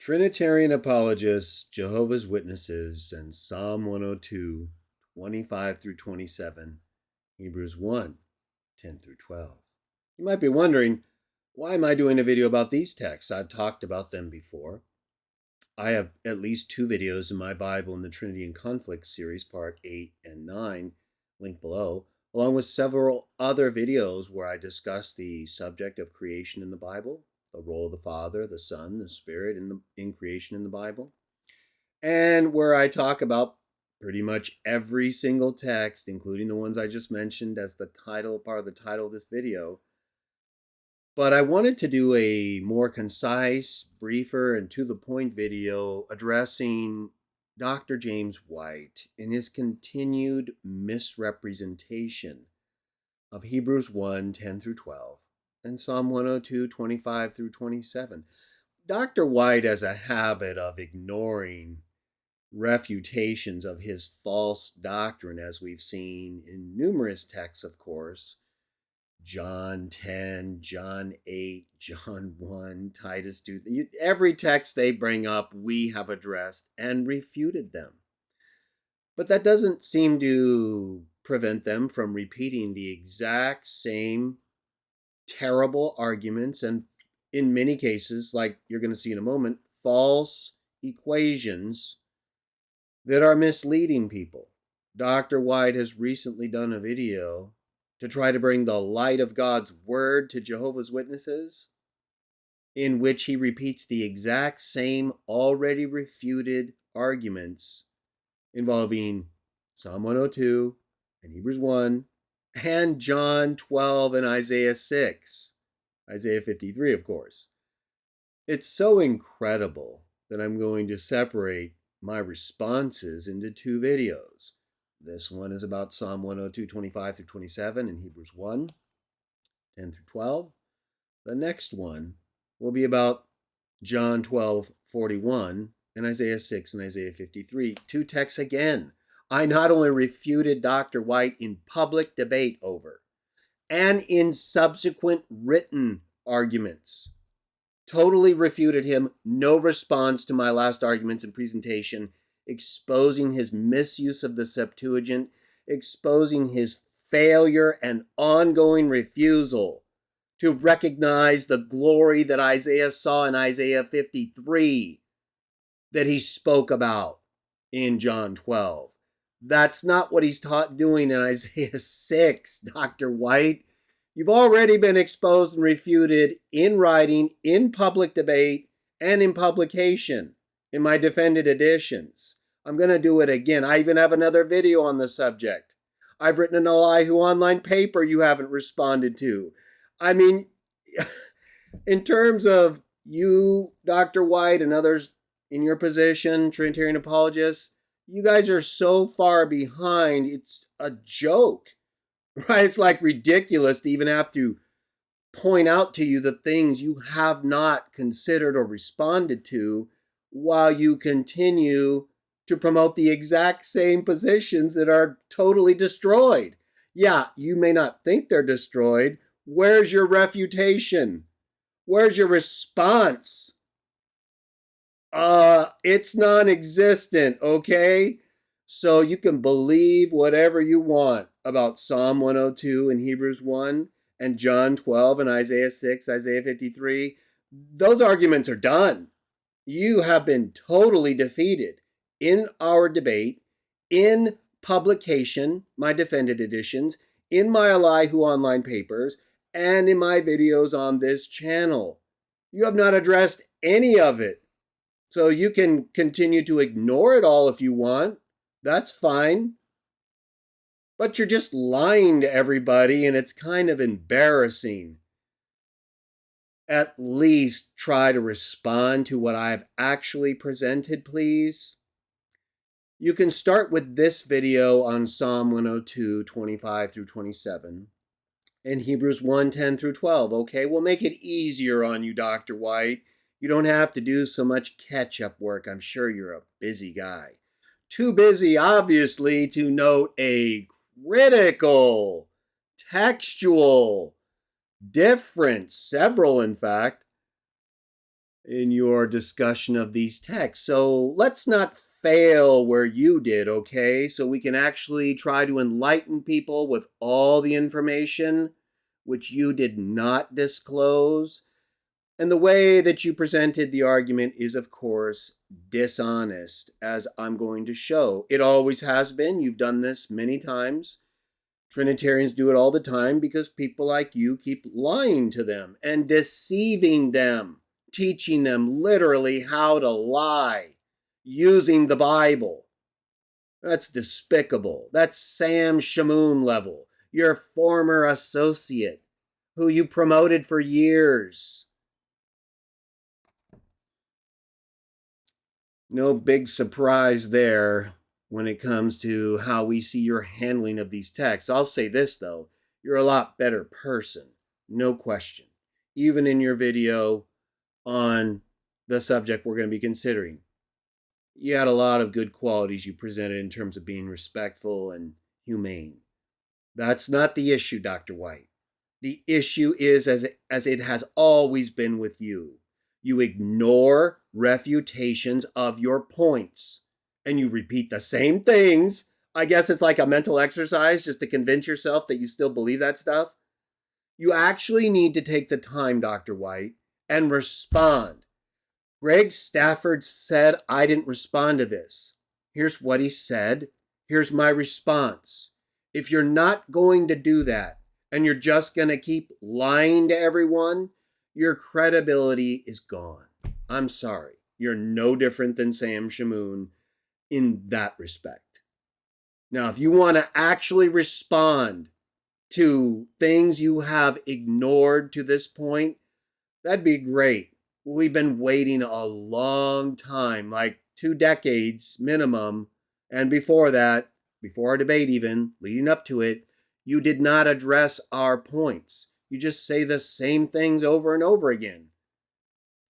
Trinitarian Apologists, Jehovah's Witnesses, and Psalm 102, 25 through 27, Hebrews 1, 10 through 12. You might be wondering, why am I doing a video about these texts? I've talked about them before. I have at least 2 videos in my Bible in the Trinity and Conflict series, part 8 and 9, linked below, along with several other videos where I discuss the subject of creation in the Bible, the role of the Father, the Son, the Spirit in creation in the Bible, and where I talk about pretty much every single text, including the ones I just mentioned as the title, part of the title of this video. But I wanted to do a more concise, briefer, and to-the-point video addressing Dr. James White in his continued misrepresentation of Hebrews 1, 10 through 12, and Psalm 102, 25 through 27. Dr. White has a habit of ignoring refutations of his false doctrine, as we've seen in numerous texts, of course. John 10, John 8, John 1, Titus 2. Every text they bring up, we have addressed and refuted them. But that doesn't seem to prevent them from repeating the exact same terrible arguments and, in many cases, like you're going to see in a moment, false equations that are misleading people. Dr. White has recently done a video to try to bring the light of God's word to Jehovah's Witnesses, in which he repeats the exact same already refuted arguments involving Psalm 102 and Hebrews 1 and John 12 and Isaiah 6, Isaiah 53, of course. It's so incredible that I'm going to separate my responses into 2 videos. This one is about Psalm 102, 25 through 27 and Hebrews 1, 10 through 12. The next one will be about John 12, 41 and Isaiah 6 and Isaiah 53. 2 texts again. I not only refuted Dr. White in public debate over and in subsequent written arguments. Totally refuted him. No response to my last arguments and presentation, exposing his misuse of the Septuagint, exposing his failure and ongoing refusal to recognize the glory that Isaiah saw in Isaiah 53 that he spoke about in John 12. That's not what he's doing in Isaiah 6, Dr. White. You've already been exposed and refuted in writing, in public debate, and in publication in my defended editions. I'm going to do it again. I even have another video on the subject. I've written an Elihu online paper you haven't responded to. I mean, in terms of you, Dr. White, and others in your position, Trinitarian apologists, you guys are so far behind, it's a joke, right? It's like ridiculous to even have to point out to you the things you have not considered or responded to while you continue to promote the exact same positions that are totally destroyed. Yeah, you may not think they're destroyed. Where's your refutation? Where's your response? It's non-existent, okay? So you can believe whatever you want about Psalm 102 and Hebrews 1 and John 12 and Isaiah 6, Isaiah 53. Those arguments are done. You have been totally defeated in our debate, in publication, my defended editions, in my Elihu online papers, and in my videos on this channel. You have not addressed any of it. So you can continue to ignore it all if you want. That's fine. But you're just lying to everybody, and it's kind of embarrassing. At least try to respond to what I've actually presented, please. You can start with this video on Psalm 102, 25 through 27, and Hebrews 1, 10 through 12. Okay, we'll make it easier on you, Dr. White. You don't have to do so much catch-up work. I'm sure you're a busy guy. Too busy, obviously, to note a critical, textual difference, several in fact, in your discussion of these texts. So let's not fail where you did, okay? So we can actually try to enlighten people with all the information which you did not disclose. And the way that you presented the argument is, of course, dishonest, as I'm going to show. It always has been. You've done this many times. Trinitarians do it all the time because people like you keep lying to them and deceiving them, teaching them literally how to lie using the Bible. That's despicable. That's Sam Shamoon level, your former associate who you promoted for years. No big surprise there when it comes to how we see your handling of these texts. I'll say this, though. You're a lot better person, no question. Even in your video on the subject we're going to be considering, you had a lot of good qualities you presented in terms of being respectful and humane. That's not the issue, Dr. White. The issue is, as it has always been with you, you ignore refutations of your points and you repeat the same things. I guess it's like a mental exercise just to convince yourself that you still believe that stuff. You actually need to take the time, Dr. White, and respond. Greg Stafford said I didn't respond to this. Here's what he said. Here's my response. If you're not going to do that and you're just going to keep lying to everyone, your credibility is gone. I'm sorry. You're no different than Sam Shamoon in that respect. Now, if you want to actually respond to things you have ignored to this point, that'd be great. We've been waiting a long time, like 2 decades minimum. And before that, before our debate even, leading up to it, you did not address our points. You just say the same things over and over again.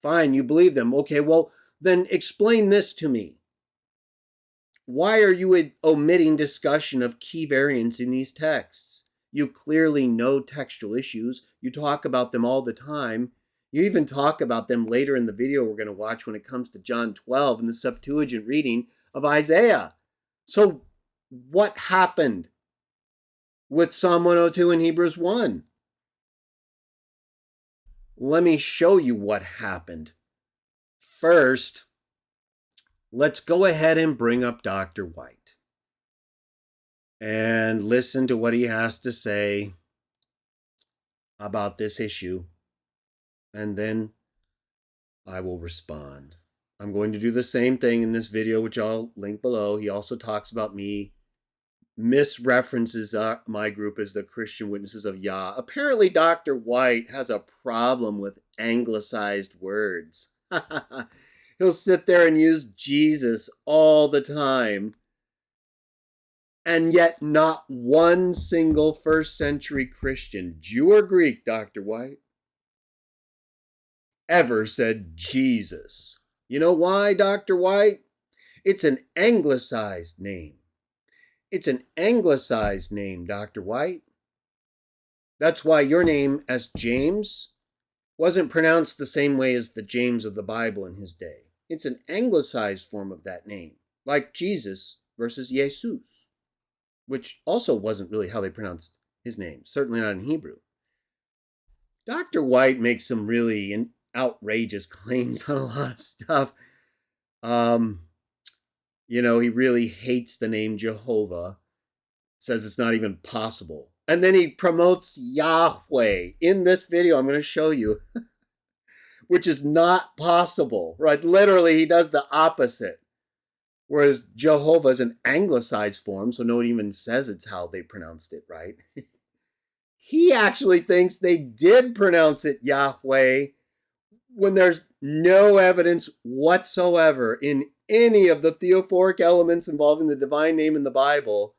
Fine, you believe them. Okay, well, then explain this to me. Why are you omitting discussion of key variants in these texts? You clearly know textual issues. You talk about them all the time. You even talk about them later in the video we're going to watch when it comes to John 12 and the Septuagint reading of Isaiah. So what happened with Psalm 102 and Hebrews 1? Let me show you what happened. First, let's go ahead and bring up Dr. White and listen to what he has to say about this issue, and then I will respond. I'm going to do the same thing in this video, which I'll link below. He also talks about me, misreferences my group as the Christian Witnesses of Yah. Apparently, Dr. White has a problem with anglicized words. He'll sit there and use Jesus all the time. And yet not one single first century Christian, Jew or Greek, Dr. White, ever said Jesus. You know why, Dr. White? It's an anglicized name. It's an anglicized name, Dr. White. That's why your name as James wasn't pronounced the same way as the James of the Bible in his day. It's an anglicized form of that name, like Jesus versus Jesus, which also wasn't really how they pronounced his name, certainly not in Hebrew. Dr. White makes some really outrageous claims on a lot of stuff. He really hates the name Jehovah, says it's not even possible. And then he promotes Yahweh in this video I'm going to show you, which is not possible, right? Literally, he does the opposite. Whereas Jehovah is an anglicized form, so no one even says it's how they pronounced it, right? He actually thinks they did pronounce it Yahweh when there's no evidence whatsoever in any of the theophoric elements involving the divine name in the Bible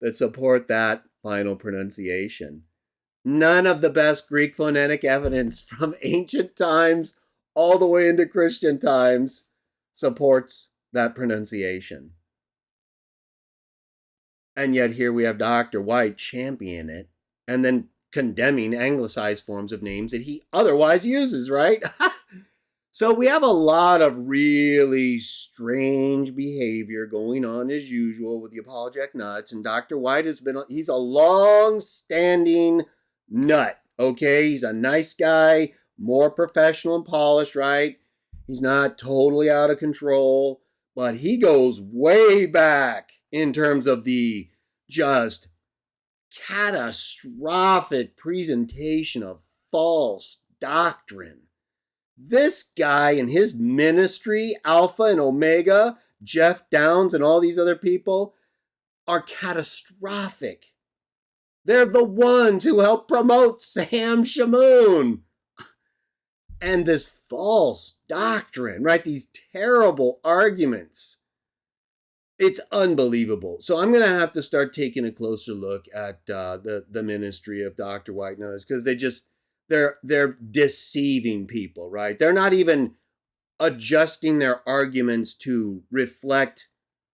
that support that final pronunciation. None of the best Greek phonetic evidence from ancient times all the way into Christian times supports that pronunciation. And yet here we have Dr. White championing it and then condemning anglicized forms of names that he otherwise uses, right? So we have a lot of really strange behavior going on as usual with the apologetic nuts. And Dr. White he's a long-standing nut, okay? He's a nice guy, more professional and polished, right? He's not totally out of control, but he goes way back in terms of the just catastrophic presentation of false doctrine. This guy and his ministry, Alpha and Omega, Jeff Downs and all these other people, are catastrophic. They're the ones who helped promote Sam Shamoon. And this false doctrine, right? These terrible arguments. It's unbelievable. So I'm going to have to start taking a closer look at the ministry of Dr. White and others, because they're deceiving people, right? They're not even adjusting their arguments to reflect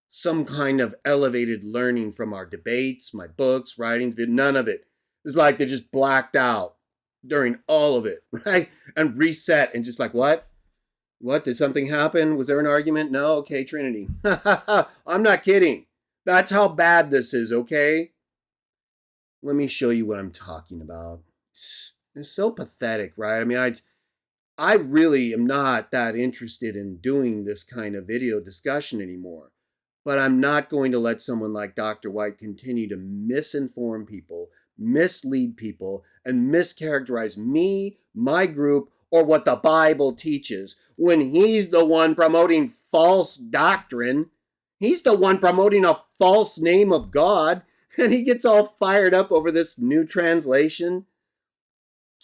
some kind of elevated learning from our debates, my books, writings, none of it. It's like they just blacked out during all of it, right? And reset and just like, what? What? Did something happen? Was there an argument? No? Okay, Trinity. I'm not kidding. That's how bad this is, okay? Let me show you what I'm talking about. It's so pathetic, right? I mean, I really am not that interested in doing this kind of video discussion anymore. But I'm not going to let someone like Dr. White continue to misinform people, mislead people, and mischaracterize me, my group, or what the Bible teaches when he's the one promoting false doctrine. He's the one promoting a false name of God, and he gets all fired up over this new translation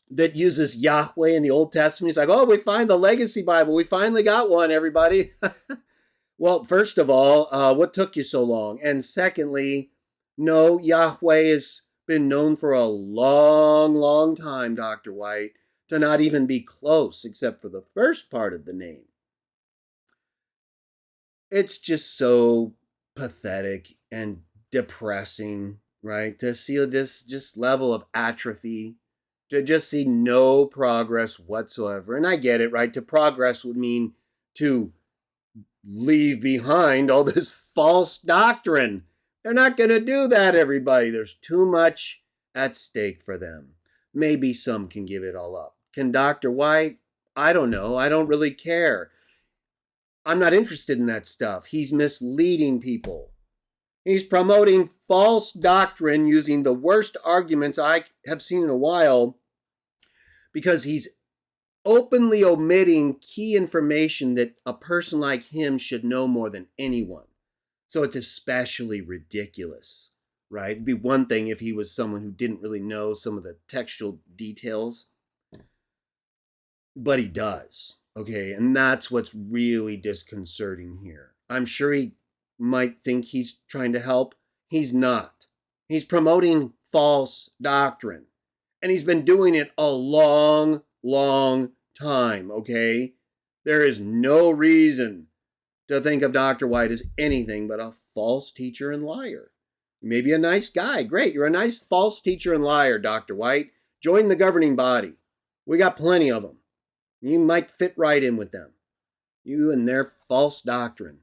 that uses Yahweh in the Old Testament. He's like, oh, we find the Legacy Bible. We finally got one, everybody. Well, first of all, what took you so long? And secondly, no, Yahweh has been known for a long, long time, Dr. White, to not even be close, except for the first part of the name. It's just so pathetic and depressing, right? To see this just level of atrophy, to just see no progress whatsoever. And I get it, right? To progress would mean to leave behind all this false doctrine. They're not going to do that, everybody. There's too much at stake for them. Maybe some can give it all up. Can Dr. White? I don't know. I don't really care. I'm not interested in that stuff. He's misleading people. He's promoting false doctrine using the worst arguments I have seen in a while, because he's openly omitting key information that a person like him should know more than anyone. So it's especially ridiculous, right? It'd be one thing if he was someone who didn't really know some of the textual details, but he does, okay? And that's what's really disconcerting here. I'm sure he might think he's trying to help. He's not. He's promoting false doctrine, and he's been doing it a long, long time, okay? There is no reason to think of Dr. White as anything but a false teacher and liar. You may be a nice guy. Great, you're a nice false teacher and liar, Dr. White. Join the governing body. We got plenty of them. You might fit right in with them. You and their false doctrine.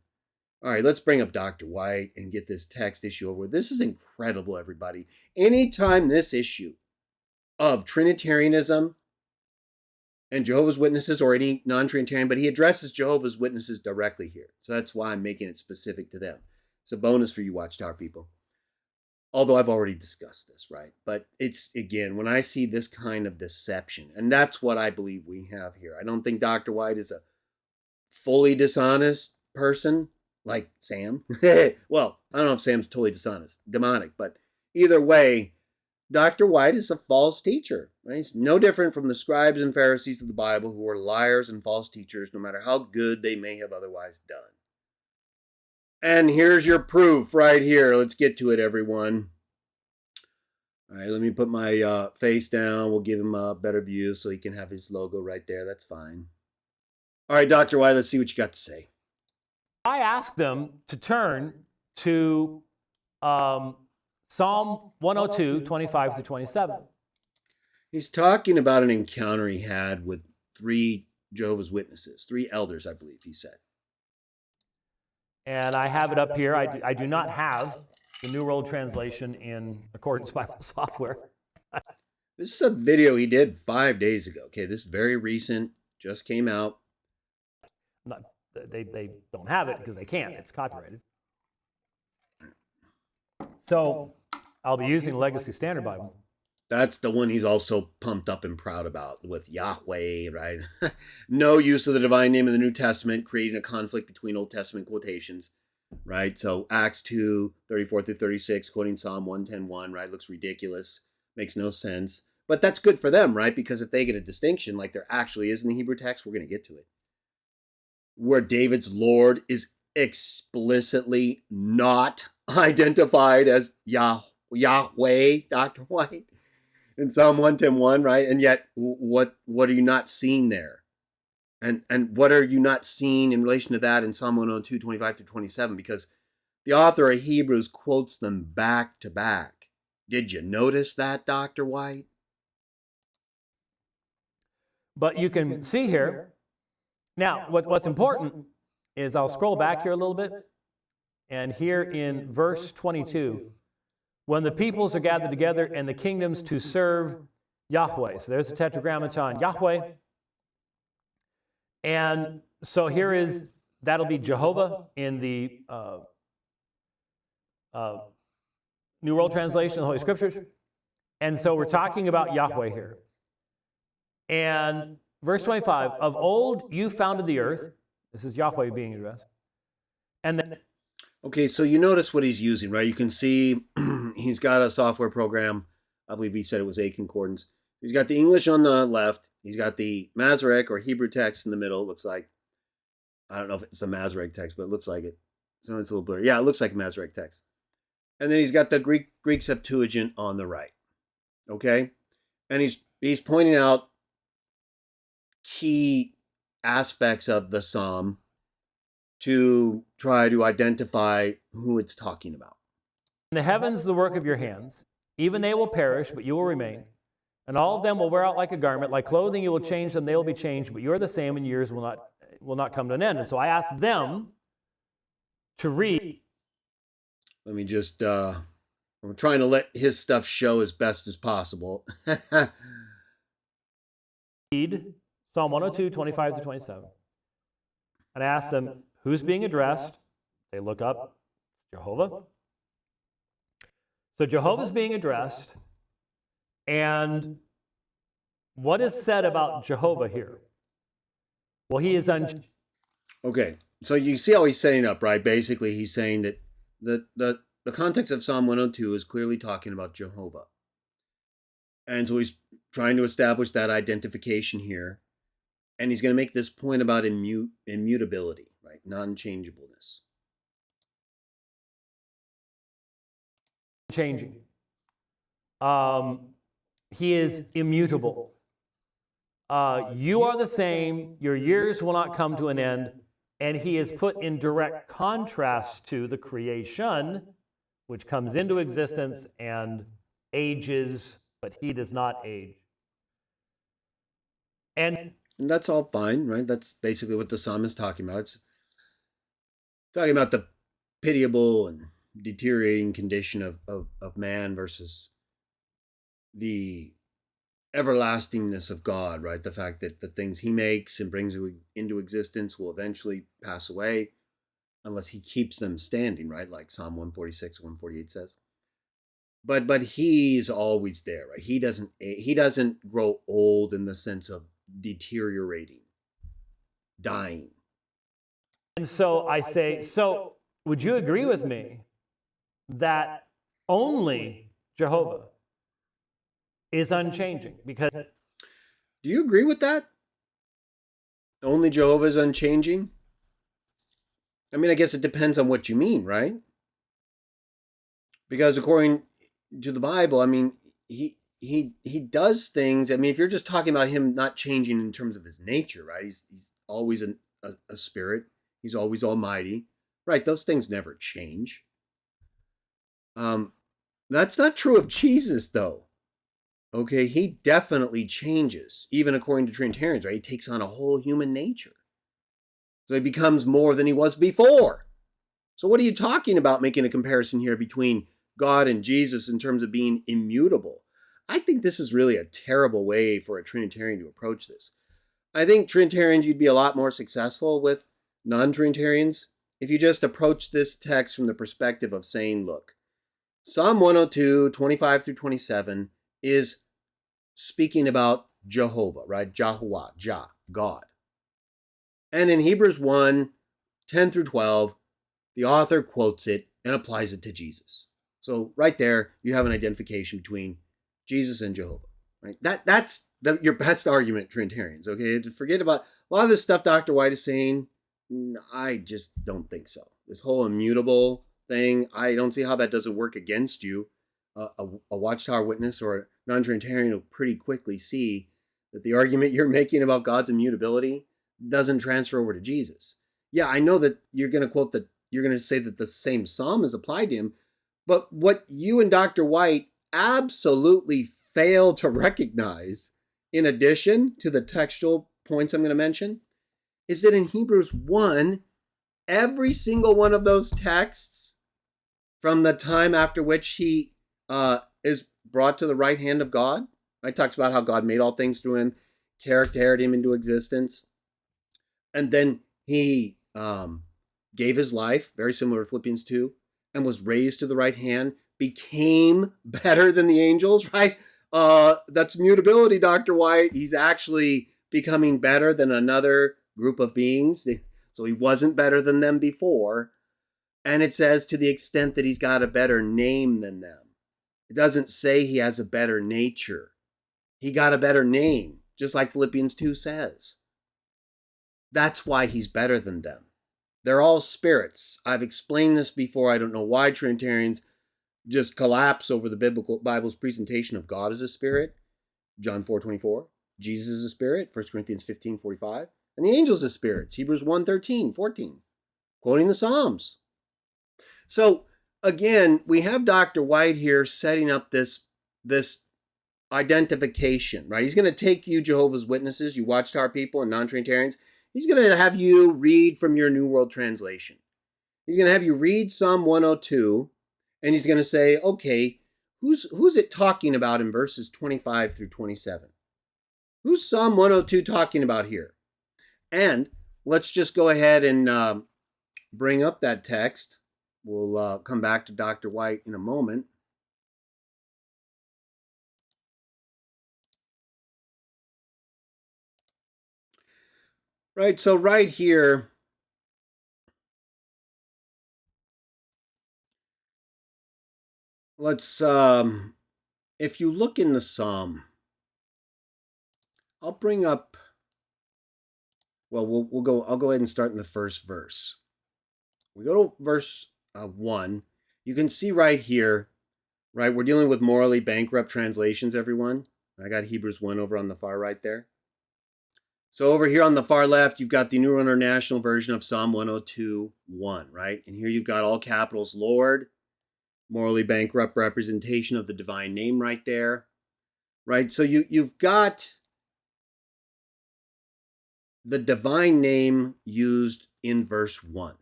All right, let's bring up Dr. White and get this text issue over with. This is incredible, everybody. Anytime this issue of Trinitarianism and Jehovah's Witnesses, or any non-Trinitarian, but he addresses Jehovah's Witnesses directly here. So that's why I'm making it specific to them. It's a bonus for you Watchtower people. Although I've already discussed this, right? But it's, again, when I see this kind of deception, and that's what I believe we have here. I don't think Dr. White is a fully dishonest person like Sam. Well, I don't know if Sam's totally dishonest, demonic, but either way, Dr. White is a false teacher. Right? He's no different from the scribes and Pharisees of the Bible, who are liars and false teachers, no matter how good they may have otherwise done. And here's your proof right here. Let's get to it, everyone. All right, let me put my face down. We'll give him a better view so he can have his logo right there. That's fine. All right, Dr. White, let's see what you got to say. I asked them to turn to Psalm 102, 25 to 27. He's talking about an encounter he had with three Jehovah's Witnesses, 3 elders, I believe he said. And I have it up here. I do not have the New World Translation in Accordance Bible Software. This is a video he did 5 days ago. Okay, this is very recent, just came out. They don't have it because they can't. It's copyrighted. So I'll be using Legacy Standard Bible. That's the one he's also pumped up and proud about with Yahweh, right? No use of the divine name in the New Testament, creating a conflict between Old Testament quotations, right? So Acts 2, 34 through 36, quoting Psalm 110:1, right? Looks ridiculous, makes no sense. But that's good for them, right? Because if they get a distinction like there actually is in the Hebrew text, we're going to get to it, where David's Lord is explicitly not identified as Yahweh, Dr. White, in Psalm 110:1, right? And yet, what are you not seeing there? And what are you not seeing in relation to that in Psalm 102, 25 through 27? Because the author of Hebrews quotes them back to back. Did you notice that, Dr. White? But you can see here, now, what's important is I'll scroll back here a little bit, and here in verse 22, when the peoples are gathered together and the kingdoms to serve Yahweh. So there's the Tetragrammaton, Yahweh. And so here is, that'll be Jehovah in the New World Translation of the Holy Scriptures. And so we're talking about Yahweh here. And verse 25, of old you founded the earth. This is Yahweh being addressed. And then, okay, so you notice what he's using, right? You can see he's got a software program. I believe he said it was A Concordance. He's got the English on the left. He's got the Masoretic or Hebrew text in the middle. It looks like, I don't know if it's a Masoretic text, but it looks like it. So it's a little blurry. Yeah, it looks like a Masoretic text. And then he's got the Greek Septuagint on the right. Okay? And he's pointing out key aspects of the psalm to try to identify who it's talking about. the heavens, the work of your hands, even they will perish, but you will remain. And all of them will wear out like a garment. Like clothing, you will change them, they will be changed, but you are the same, and years will not come to an end. And so I asked them to read. Let me just, I'm trying to let his stuff show as best as possible. Read Psalm 102, 25 to 27. And I asked them, who's being addressed? They look up, Jehovah. So Jehovah's being addressed. And what is said about Jehovah here? Well, he is Okay, so you see how he's setting up, right? Basically, he's saying that the context of Psalm 102 is clearly talking about Jehovah. And so he's trying to establish that identification here. And he's going to make this point about immutability, right? Non-changeableness. changing. He is immutable. You are the same, your years will not come to an end, and he is put in direct contrast to the creation, which comes into existence and ages, but he does not age. And that's all fine, right? That's basically what the psalm is talking about. It's talking about the pitiable and deteriorating condition of man versus the everlastingness of God, right? The fact that the things he makes and brings into existence will eventually pass away unless he keeps them standing, right? Like Psalm 146, 148 says. But he's always there, right? He doesn't grow old in the sense of deteriorating, dying. And so I say, so would you agree with me that only Jehovah is unchanging? Because do you agree with that? Only Jehovah is unchanging? I mean, I guess it depends on what you mean, right? Because according to the Bible, I mean, he does things. I mean, if you're just talking about him not changing in terms of his nature, right? He's always a spirit. He's always almighty, right? Those things never change. That's not true of Jesus, though. okay, he definitely changes, even according to Trinitarians, right? He takes on a whole human nature. So he becomes more than he was before. So what are you talking about making a comparison here between God and Jesus in terms of being immutable? I think this is really a terrible way for a Trinitarian to approach this. I think Trinitarians, you'd be a lot more successful with non-Trinitarians if you just approach this text from the perspective of saying, look, Psalm 102, 25 through 27 is speaking about Jehovah, right? Jehovah, God. And in Hebrews 1, 10 through 12, the author quotes it and applies it to Jesus. So right there, you have an identification between Jesus and Jehovah. Right? That's your best argument, Trinitarians. Okay, forget about a lot of this stuff Dr. White is saying. I just don't think so. This whole immutable thing, I don't see how that doesn't work against you. A Watchtower witness or a non-Trinitarian will pretty quickly see that the argument you're making about God's immutability doesn't transfer over to Jesus. Yeah, I know that you're going to say that the same psalm is applied to him, but what you and Dr. White absolutely fail to recognize, in addition to the textual points I'm going to mention, is that in Hebrews 1, every single one of those texts from the time after which he is brought to the right hand of God, right, talks about how God made all things through him, charactered him into existence, and then he gave his life, very similar to Philippians 2, and was raised to the right hand, became better than the angels, right? That's mutability, Dr. White. He's actually becoming better than another group of beings. So he wasn't better than them before. And it says to the extent that he's got a better name than them. It doesn't say he has a better nature. He got a better name, just like Philippians 2 says. That's why he's better than them. They're all spirits. I've explained this before. I don't know why Trinitarians just collapse over the Bible's presentation of God as a spirit. John 4:24. Jesus is a spirit. 1 Corinthians 15:45. And the angels as spirits. Hebrews 1:13, 14. Quoting the Psalms. So, again, we have Dr. White here setting up this identification, right? He's going to take you, Jehovah's Witnesses, you Watchtower people and non-Trinitarians. He's going to have you read from your New World Translation. He's going to have you read Psalm 102, and he's going to say, okay, who's it talking about in verses 25 through 27? Who's Psalm 102 talking about here? And let's just go ahead and bring up that text. We'll come back to Dr. White in a moment. Right, so right here, let's, if you look in the Psalm, I'll bring up, well, I'll go ahead and start in the first verse. We go to verse 1. You can see right here, right, we're dealing with morally bankrupt translations, everyone. I got Hebrews 1 over on the far right there. So over here on the far left, you've got the New International Version of Psalm 102:1, right? And here you've got all capitals, Lord, morally bankrupt representation of the divine name right there, right? So you've got the divine name used in verse 1.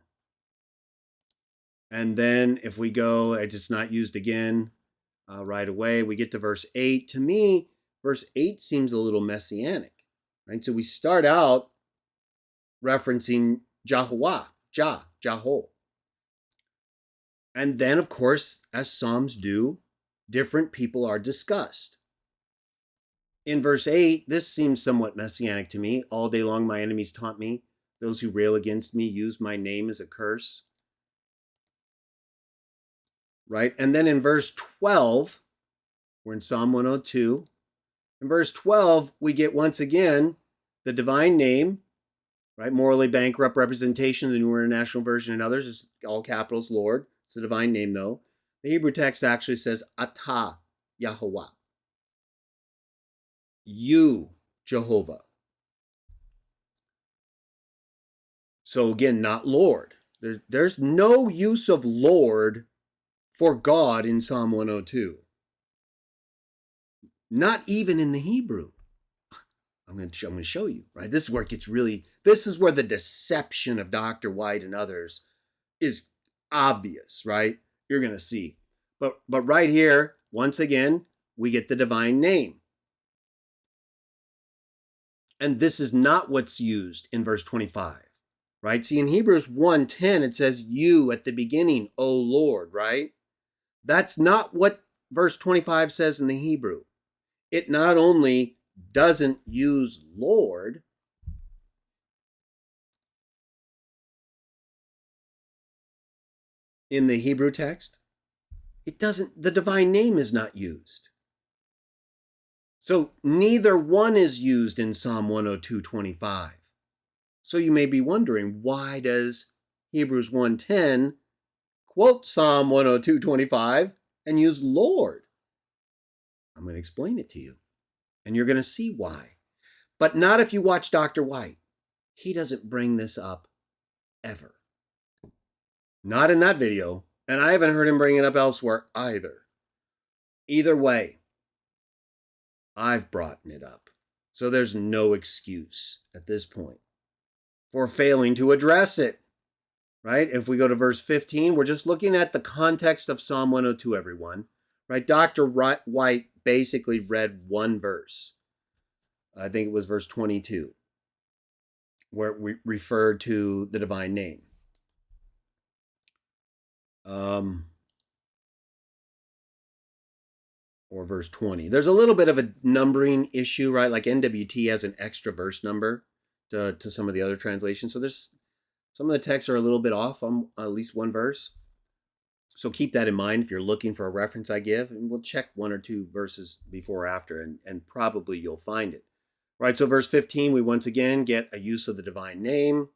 And then if we go, it's not used again right away. We get to verse 8. To me, verse 8 seems a little messianic. Right? So we start out referencing Jehovah, Jehovah. And then, of course, as Psalms do, different people are discussed. In verse 8, this seems somewhat messianic to me. All day long my enemies taunt me. Those who rail against me use my name as a curse. Right? And then in verse 12, we're in Psalm 102. In verse 12, we get once again the divine name, right? Morally bankrupt representation of the New International Version and others is all capitals, Lord. It's the divine name, though. The Hebrew text actually says, Atah, Yahovah. You, Jehovah. So again, not Lord. There's no use of Lord for God in Psalm 102. Not even in the Hebrew. I'm going to show you, right? This is where it gets really, this is where the deception of Dr. White and others is obvious, right? You're going to see. But right here, once again, we get the divine name. And this is not what's used in verse 25, right? See, in Hebrews 1:10, it says you at the beginning, O Lord, right? That's not what verse 25 says in the Hebrew. It not only doesn't use Lord, in the Hebrew text, it doesn't, the divine name is not used. So neither one is used in Psalm 102:25. So you may be wondering, why does Hebrews 1:10 quote Psalm 102:25 and use Lord? I'm going to explain it to you, and you're going to see why. But not if you watch Dr. White. He doesn't bring this up ever. Not in that video, and I haven't heard him bring it up elsewhere either. Either way, I've brought it up. So there's no excuse at this point for failing to address it, right? If we go to verse 15, we're just looking at the context of Psalm 102, everyone, right? Dr. White basically read one verse. I think it was verse 22, where we referred to the divine name. Or verse 20. There's a little bit of a numbering issue, right? Like NWT has an extra verse number to some of the other translations. So there's some of the texts are a little bit off on at least one verse. So keep that in mind if you're looking for a reference I give, and we'll check one or two verses before or after, and probably you'll find it. Right, so verse 15, we once again get a use of the divine name.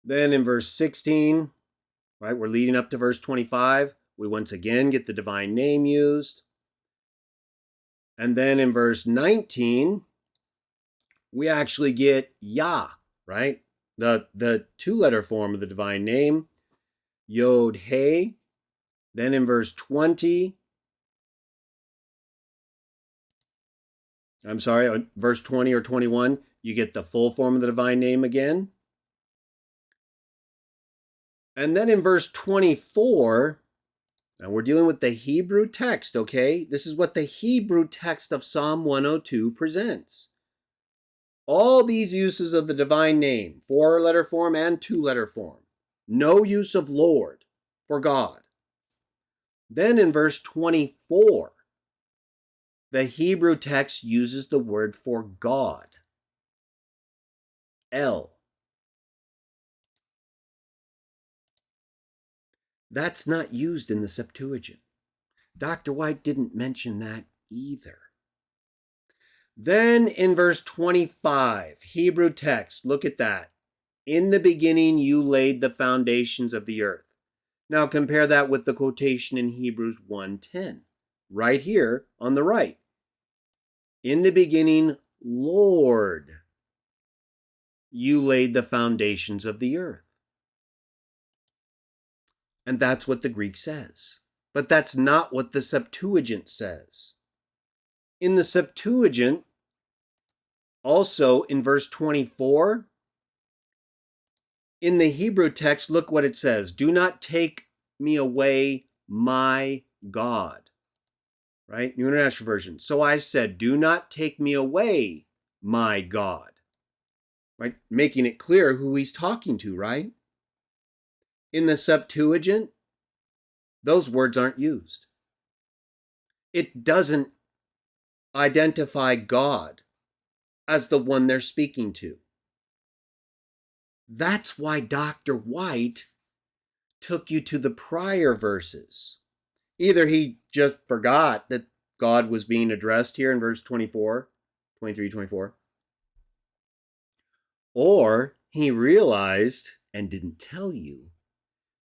Then in verse 16, right, we're leading up to verse 25. We once again get the divine name used. And then in verse 19, we actually get Yah, right? The two-letter form of the divine name, Yod He. Then in verse 20, verse 20 or 21, you get the full form of the divine name again. And then in verse 24, now we're dealing with the Hebrew text, okay? This is what the Hebrew text of Psalm 102 presents. All these uses of the divine name, four-letter form and two-letter form. No use of Lord for God. Then in verse 24, the Hebrew text uses the word for God, El. That's not used in the Septuagint. Dr. White didn't mention that either. Then in verse 25, Hebrew text, look at that. In the beginning you laid the foundations of the earth. Now compare that with the quotation in Hebrews 1:10, right here on the right. In the beginning, Lord, you laid the foundations of the earth. And that's what the Greek says. But that's not what the Septuagint says. In the Septuagint, also in verse 24, in the Hebrew text, look what it says. Do not take me away, my God. Right? New International Version. So I said, do not take me away, my God. Right? Making it clear who he's talking to, right? In the Septuagint, those words aren't used. It doesn't identify God as the one they're speaking to. That's why Dr. White took you to the prior verses. Either he just forgot that God was being addressed here in verse 24, 23, 24, or he realized and didn't tell you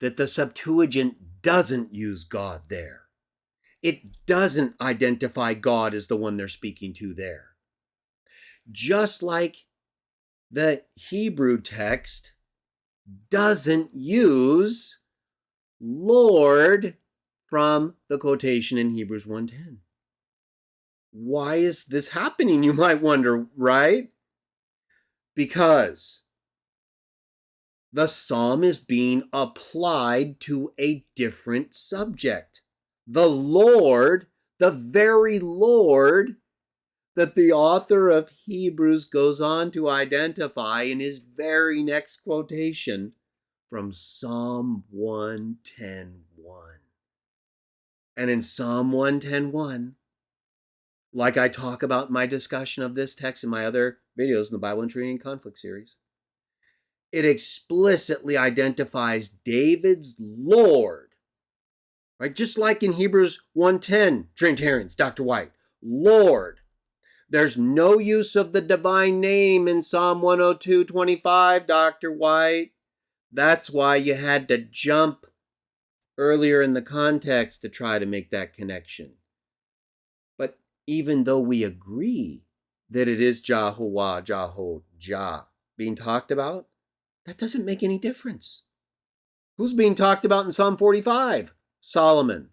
that the Septuagint doesn't use God there. It doesn't identify God as the one they're speaking to there. Just like the Hebrew text doesn't use Lord from the quotation in Hebrews 1:10. Why is this happening, you might wonder, right? Because the psalm is being applied to a different subject. The Lord, the very Lord that the author of Hebrews goes on to identify in his very next quotation from Psalm 110:1. And in Psalm 110:1, like I talk about in my discussion of this text in my other videos in the Bible and Trinitarian Conflict series, it explicitly identifies David's Lord, right? Just like in Hebrews 1:10, Trinitarians, Dr. White, Lord. There's no use of the divine name in Psalm 102:25, Dr. White. That's why you had to jump earlier in the context to try to make that connection. But even though we agree that it is Jehovah, Jehovah being talked about, that doesn't make any difference. Who's being talked about in Psalm 45? Solomon.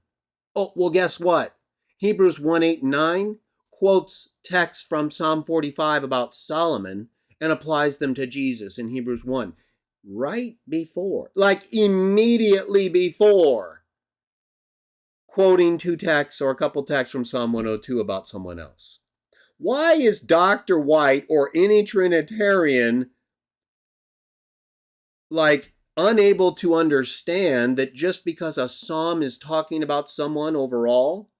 Oh, well, guess what? Hebrews 1:8-9 quotes texts from Psalm 45 about Solomon and applies them to Jesus in Hebrews 1. Right before, like immediately before, quoting two texts or a couple texts from Psalm 102 about someone else. Why is Dr. White or any Trinitarian unable to understand that just because a psalm is talking about someone overall,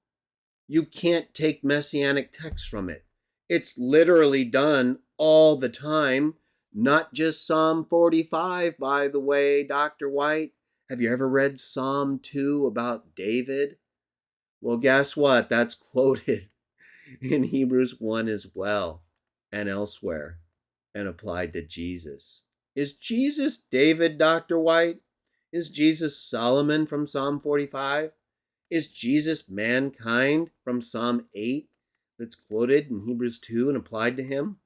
you can't take messianic text from it? It's literally done all the time, not just Psalm 45, by the way, Dr. White. Have you ever read Psalm 2 about David? Well, guess what? That's quoted in Hebrews 1 as well and elsewhere and applied to Jesus. Is Jesus David, Dr. White? Is Jesus Solomon from Psalm 45? Is Jesus mankind from Psalm 8 that's quoted in Hebrews 2 and applied to him?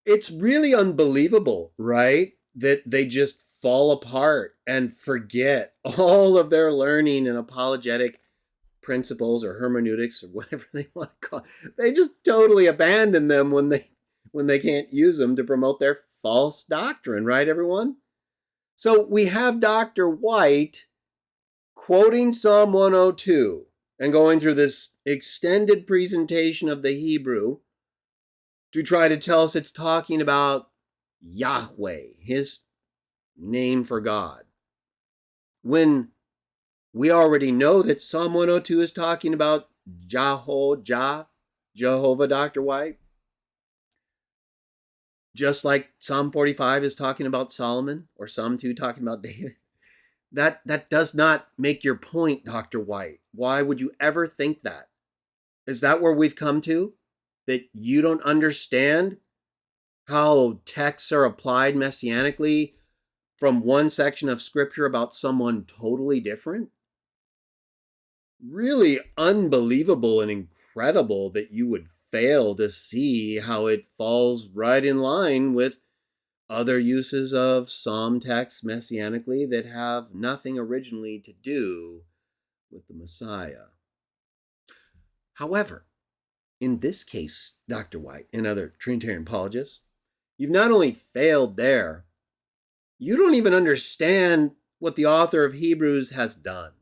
It's really unbelievable, right? That they just fall apart and forget all of their learning and apologetic principles or hermeneutics or whatever they want to call it. They just totally abandon them when they can't use them to promote their false doctrine, right, everyone? So we have Dr. White quoting Psalm 102 and going through this extended presentation of the Hebrew to try to tell us it's talking about Yahweh, his name for God, when we already know that Psalm 102 is talking about Jehovah, Dr. White. Just like Psalm 45 is talking about Solomon, or Psalm 2 talking about David. That does not make your point, Dr. White. Why would you ever think that? Is that where we've come to? That you don't understand how texts are applied messianically from one section of Scripture about someone totally different? Really unbelievable and incredible that you would fail to see how it falls right in line with other uses of psalm texts messianically that have nothing originally to do with the Messiah. However, in this case, Dr. White and other Trinitarian apologists, you've not only failed there, you don't even understand what the author of Hebrews has done.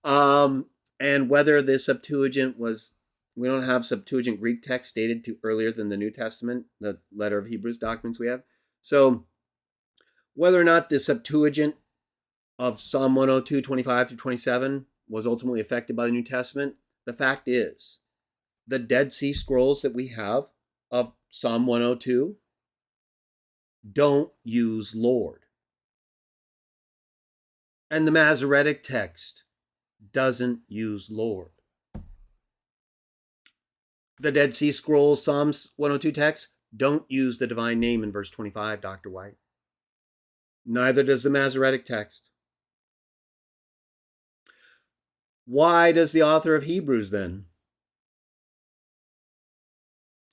And whether the Septuagint was, we don't have Septuagint Greek text dated to earlier than the New Testament, the letter of Hebrews documents we have. So whether or not the Septuagint of Psalm 102, 25 through 27 was ultimately affected by the New Testament, the fact is, the Dead Sea Scrolls that we have of Psalm 102 don't use Lord. And the Masoretic text doesn't use Lord. The Dead Sea Scrolls, Psalms 102 text, don't use the divine name in verse 25, Dr. White. Neither does the Masoretic text. Why does the author of Hebrews then?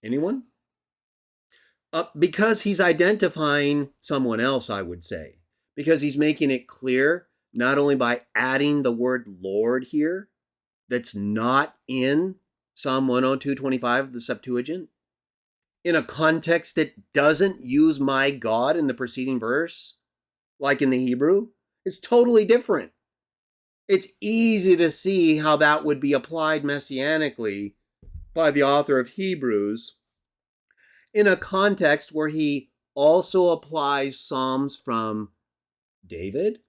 Anyone? Because he's identifying someone else, I would say. Because he's making it clear, not only by adding the word Lord here, that's not in Psalm 102:25 of the Septuagint, in a context that doesn't use my God in the preceding verse, like in the Hebrew, it's totally different. It's easy to see how that would be applied messianically by the author of Hebrews in a context where he also applies Psalms from David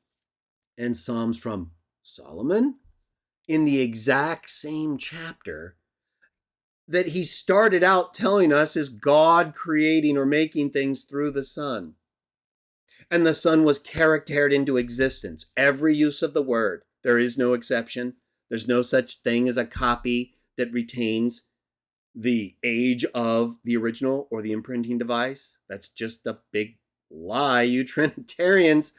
and Psalms from Solomon in the exact same chapter that he started out telling us is God creating or making things through the Son. And the Son was charactered into existence. Every use of the word, there is no exception. There's no such thing as a copy that retains the age of the original or the imprinting device. That's just a big lie you Trinitarians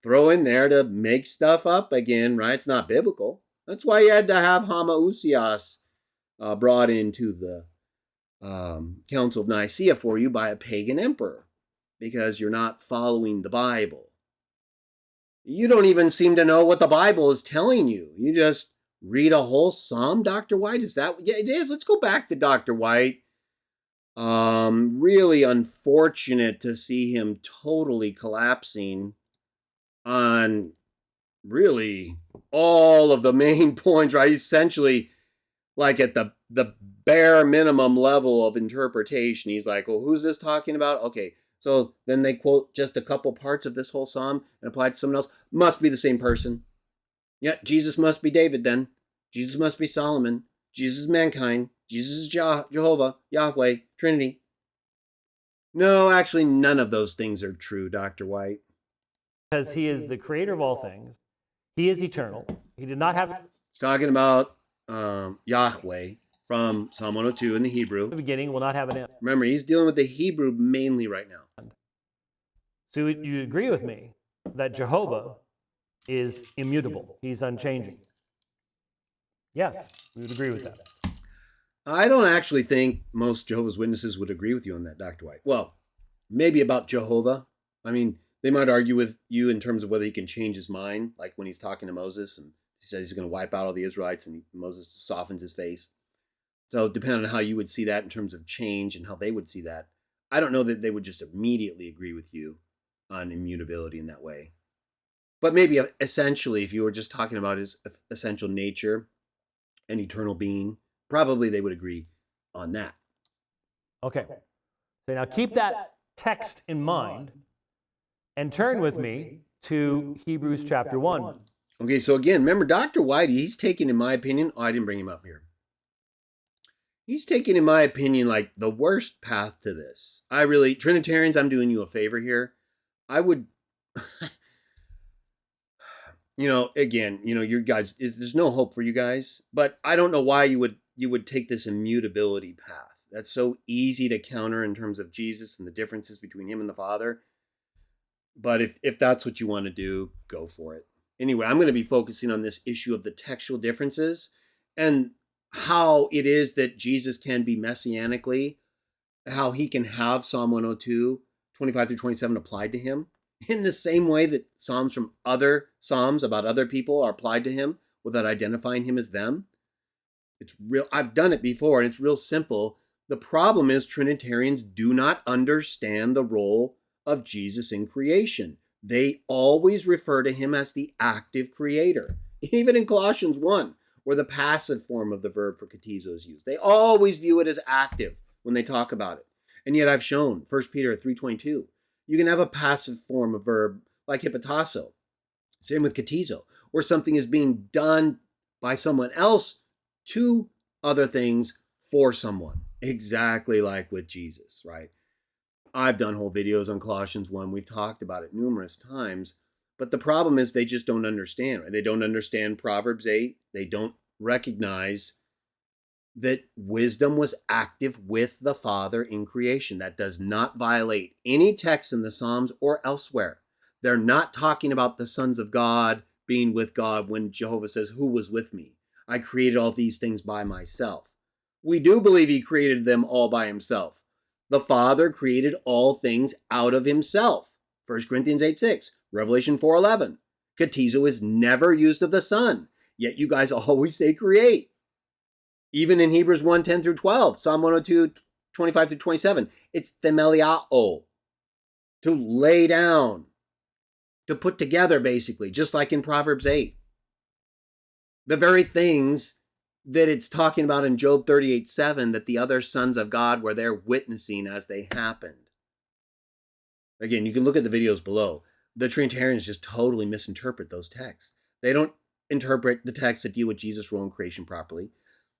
throw in there to make stuff up again, right? It's not biblical. That's why you had to have homoousios brought into the Council of Nicaea for you by a pagan emperor, because you're not following the Bible. You don't even seem to know what the Bible is telling you. You just read a whole psalm, Dr. White? Is that? Yeah, it is. Let's go back to Dr. White. Really unfortunate to see him totally collapsing on really all of the main points, right? Essentially, like at the bare minimum level of interpretation. He's like, well, who's this talking about? Okay, so then they quote just a couple parts of this whole psalm and apply it to someone else. Must be the same person. Yeah, Jesus must be David then. Jesus must be Solomon. Jesus is mankind. Jesus is Jehovah, Yahweh, Trinity. No, actually, none of those things are true, Dr. White. Because he is the creator of all things. He is eternal. He did not have He's talking about Yahweh from Psalm 102 in the Hebrew. a beginning, will not have an end. Remember, he's dealing with the Hebrew mainly right now. So you agree with me that Jehovah is immutable. He's unchanging. Yes, we would agree with that. I don't actually think most Jehovah's Witnesses would agree with you on that, Dr. White. Well, maybe about Jehovah. I mean, they might argue with you in terms of whether he can change his mind, like when he's talking to Moses and he says he's going to wipe out all the Israelites and Moses softens his face. So depending on how you would see that in terms of change and how they would see that, I don't know that they would just immediately agree with you on immutability in that way. But maybe essentially, if you were just talking about his essential nature and eternal being, probably they would agree on that. Okay. So now keep that text in mind and turn with me to Hebrews chapter 1. Okay, so again, remember Dr. Whitey, he's taking, in my opinion, I didn't bring him up here. He's taking, in my opinion, like the worst path to this. Trinitarians, I'm doing you a favor here. I would, again, you guys, there's no hope for you guys, but I don't know why you would take this immutability path. That's so easy to counter in terms of Jesus and the differences between him and the Father. But if that's what you want to do, go for it. Anyway, I'm going to be focusing on this issue of the textual differences and how it is that Jesus can be messianically, how he can have Psalm 102, 25 through 27 applied to him in the same way that Psalms from other Psalms about other people are applied to him without identifying him as them. It's real. I've done it before and it's real simple. The problem is Trinitarians do not understand the role of Jesus in creation. They always refer to him as the active creator. Even in Colossians 1, where the passive form of the verb for katizo is used. They always view it as active when they talk about it. And yet I've shown, 1 Peter 3:22, you can have a passive form of verb like hypotasso. Same with katizo, where something is being done by someone else to other things for someone. Exactly like with Jesus, right? I've done whole videos on Colossians 1. We've talked about it numerous times. But the problem is they just don't understand. Right? They don't understand Proverbs 8. They don't recognize that wisdom was active with the Father in creation. That does not violate any text in the Psalms or elsewhere. They're not talking about the sons of God being with God when Jehovah says, who was with me? I created all these things by myself. We do believe he created them all by himself. The Father created all things out of himself. 1 Corinthians 8:6, Revelation 4:11. Katizo is never used of the Son. Yet you guys always say create. Even in Hebrews 1, 10 through 12, Psalm 102, 25 through 27, it's themeliao, to lay down, to put together, basically, just like in Proverbs 8. The very things that it's talking about in Job 38, 7, that the other sons of God were there witnessing as they happened. Again, you can look at the videos below. The Trinitarians just totally misinterpret those texts. They don't interpret the texts that deal with Jesus' role in creation properly.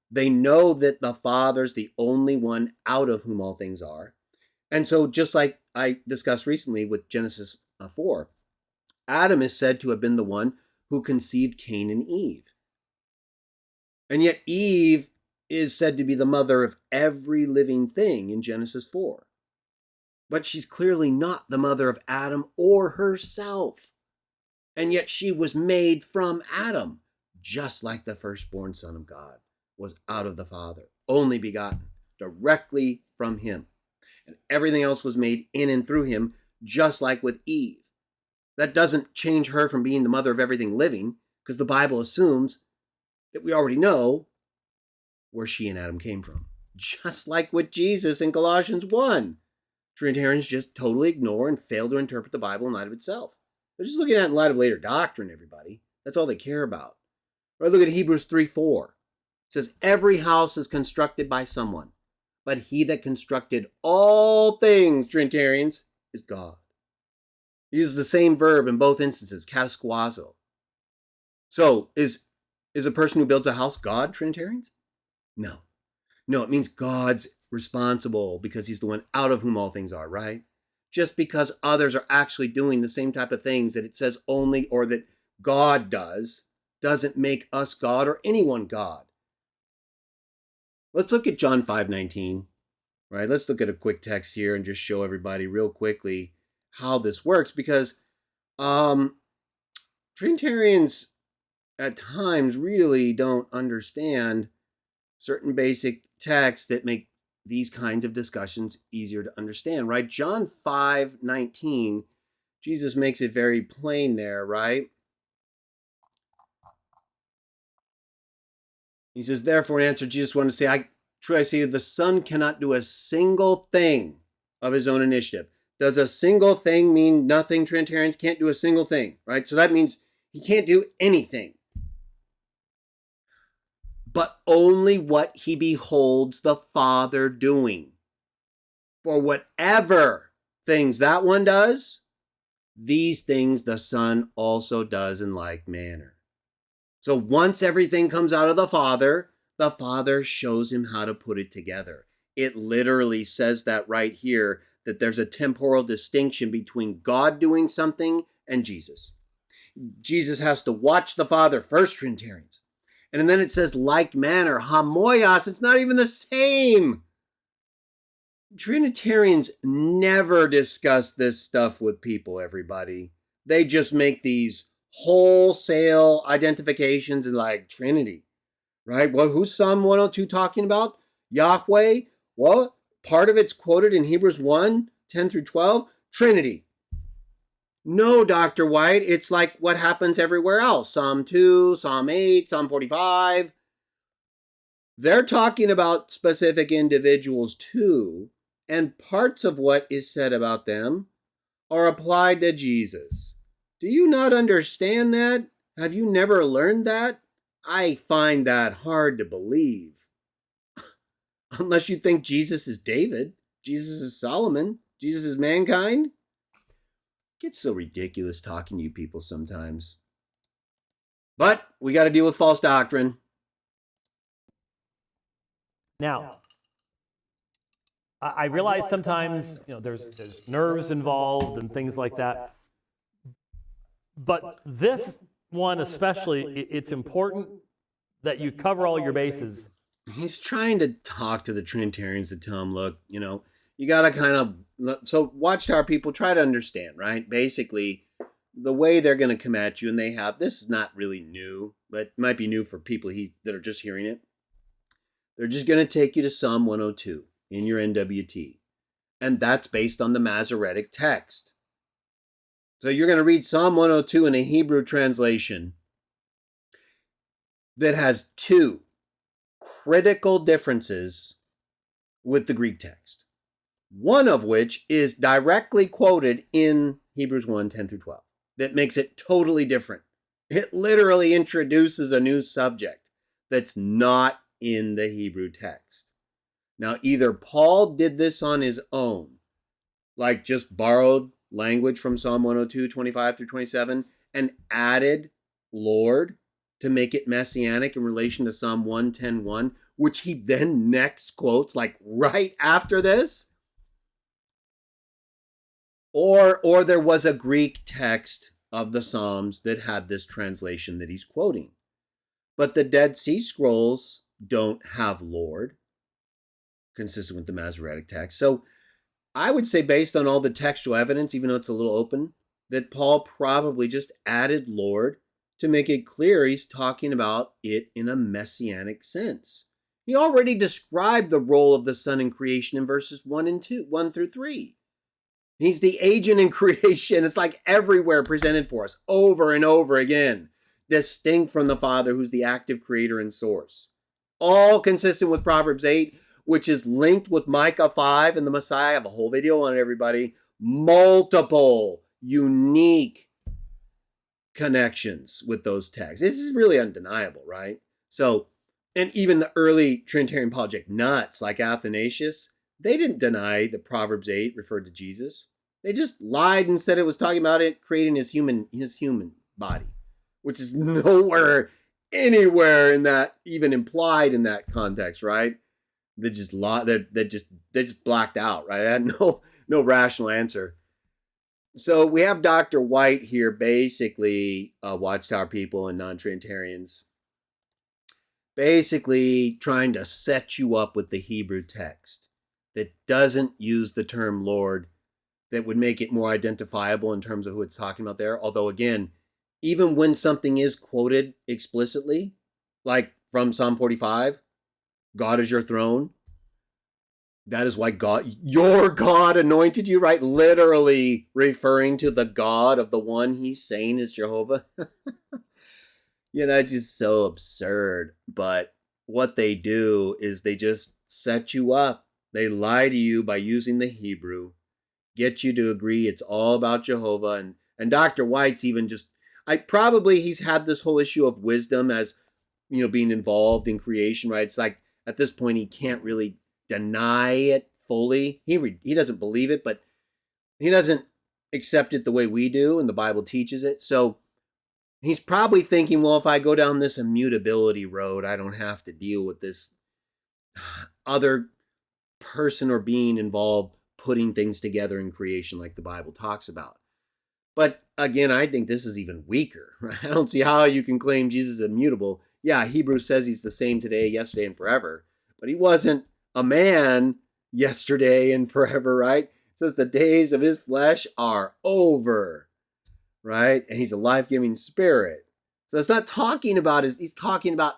They know that the Father's the only one out of whom all things are. And so just like I discussed recently with Genesis 4, Adam is said to have been the one who conceived Cain and Eve. And yet Eve is said to be the mother of every living thing in Genesis 4. But she's clearly not the mother of Adam or herself. And yet she was made from Adam, just like the firstborn Son of God was out of the Father, only begotten, directly from him. And everything else was made in and through him, just like with Eve. That doesn't change her from being the mother of everything living, because the Bible assumes that we already know where she and Adam came from. Just like with Jesus in Colossians 1. Trinitarians just totally ignore and fail to interpret the Bible in light of itself. They're just looking at it in light of later doctrine, everybody. That's all they care about. Or look at Hebrews 3:4. It says, every house is constructed by someone, but he that constructed all things, Trinitarians, is God. He uses the same verb in both instances, kataskuazo. So, is a person who builds a house God, Trinitarians? No. No, it means God's responsible because he's the one out of whom all things are, right? Just because others are actually doing the same type of things that it says only or that God does, doesn't make us God or anyone God. Let's look at John 5:19, right? Let's look at a quick text here and just show everybody real quickly how this works, because Trinitarians at times really don't understand certain basic texts that make these kinds of discussions easier to understand, right? John 5:19, Jesus makes it very plain there, right? He says, therefore, in answer, Jesus wanted to say, I truly say to you, the Son cannot do a single thing of his own initiative. Does a single thing mean nothing? Trinitarians can't do a single thing, right? So that means he can't do anything, but only what he beholds the Father doing. For whatever things that one does, these things the Son also does in like manner. So once everything comes out of the Father shows him how to put it together. It literally says that right here, that there's a temporal distinction between God doing something and Jesus. Jesus has to watch the Father first, Trinitarians. And then it says like manner, hamoios, it's not even the same. Trinitarians never discuss this stuff with people, everybody. They just make these wholesale identifications in like Trinity, right? Well, who's Psalm 102 talking about? Yahweh. Well, part of it's quoted in Hebrews 1, 10 through 12. Trinity. No, Dr. White, it's like what happens everywhere else. Psalm 2, Psalm 8, Psalm 45. They're talking about specific individuals too, and parts of what is said about them are applied to Jesus. Do you not understand that? Have you never learned that? I find that hard to believe. Unless you think Jesus is David, Jesus is Solomon, Jesus is mankind. It gets so ridiculous talking to you people sometimes. But we got to deal with false doctrine. Now, I realize sometimes there's nerves involved and things like that. But this one especially, it's important that you cover all your bases. He's trying to talk to the Trinitarians to tell them, look, you got to kind of, so Watchtower people try to understand, right? Basically, the way they're going to come at you, and they have, this is not really new, but it might be new for people that are just hearing it. They're just going to take you to Psalm 102 in your NWT. And that's based on the Masoretic text. So you're going to read Psalm 102 in a Hebrew translation. that has two critical differences with the Greek text, one of which is directly quoted in Hebrews 1, 10 through 12, that makes it totally different. It literally introduces a new subject that's not in the Hebrew text. Now, either Paul did this on his own, like just borrowed language from Psalm 102, 25 through 27, and added Lord to make it messianic in relation to Psalm 110:1, which he then next quotes like right after this. Or there was a Greek text of the Psalms that had this translation that he's quoting. But the Dead Sea Scrolls don't have Lord, consistent with the Masoretic text. So I would say, based on all the textual evidence, even though it's a little open, that Paul probably just added Lord to make it clear he's talking about it in a messianic sense. He already described the role of the Son in creation in verses 1 through 3. He's the agent in creation. It's like everywhere presented for us over and over again, distinct from the Father, who's the active creator and source. All consistent with Proverbs 8, which is linked with Micah 5 and the Messiah. I have a whole video on it, everybody. Multiple unique connections with those texts. This is really undeniable, right? So, and even the early Trinitarian apologetic nuts like Athanasius, they didn't deny that Proverbs 8 referred to Jesus. They just lied and said it was talking about it creating his human body, which is nowhere, anywhere in that, even implied in that context, right? They just lied. They just blacked out, right? They had no rational answer. So we have Dr. White here, basically, Watchtower people and non-Trinitarians, basically trying to set you up with the Hebrew text that doesn't use the term Lord, that would make it more identifiable in terms of who it's talking about there. Although, again, even when something is quoted explicitly, like from Psalm 45, God is your throne, that is why God, your God anointed you, right? Literally referring to the God of the one he's saying is Jehovah. It's just so absurd. But what they do is they just set you up. They lie to you by using the Hebrew, get you to agree it's all about Jehovah. And Dr. White's even just, he's had this whole issue of wisdom as, being involved in creation, right? It's like at this point he can't really deny it fully. He doesn't believe it, but he doesn't accept it the way we do, and the Bible teaches it. So he's probably thinking, well, if I go down this immutability road, I don't have to deal with this other person or being involved putting things together in creation like the Bible talks about. But again, I think this is even weaker, right? I don't see how you can claim Jesus is immutable. Yeah, Hebrews says he's the same today, yesterday, and forever. But he wasn't a man yesterday and forever, right? It says the days of his flesh are over, right? And he's a life-giving spirit. So it's not talking about he's talking about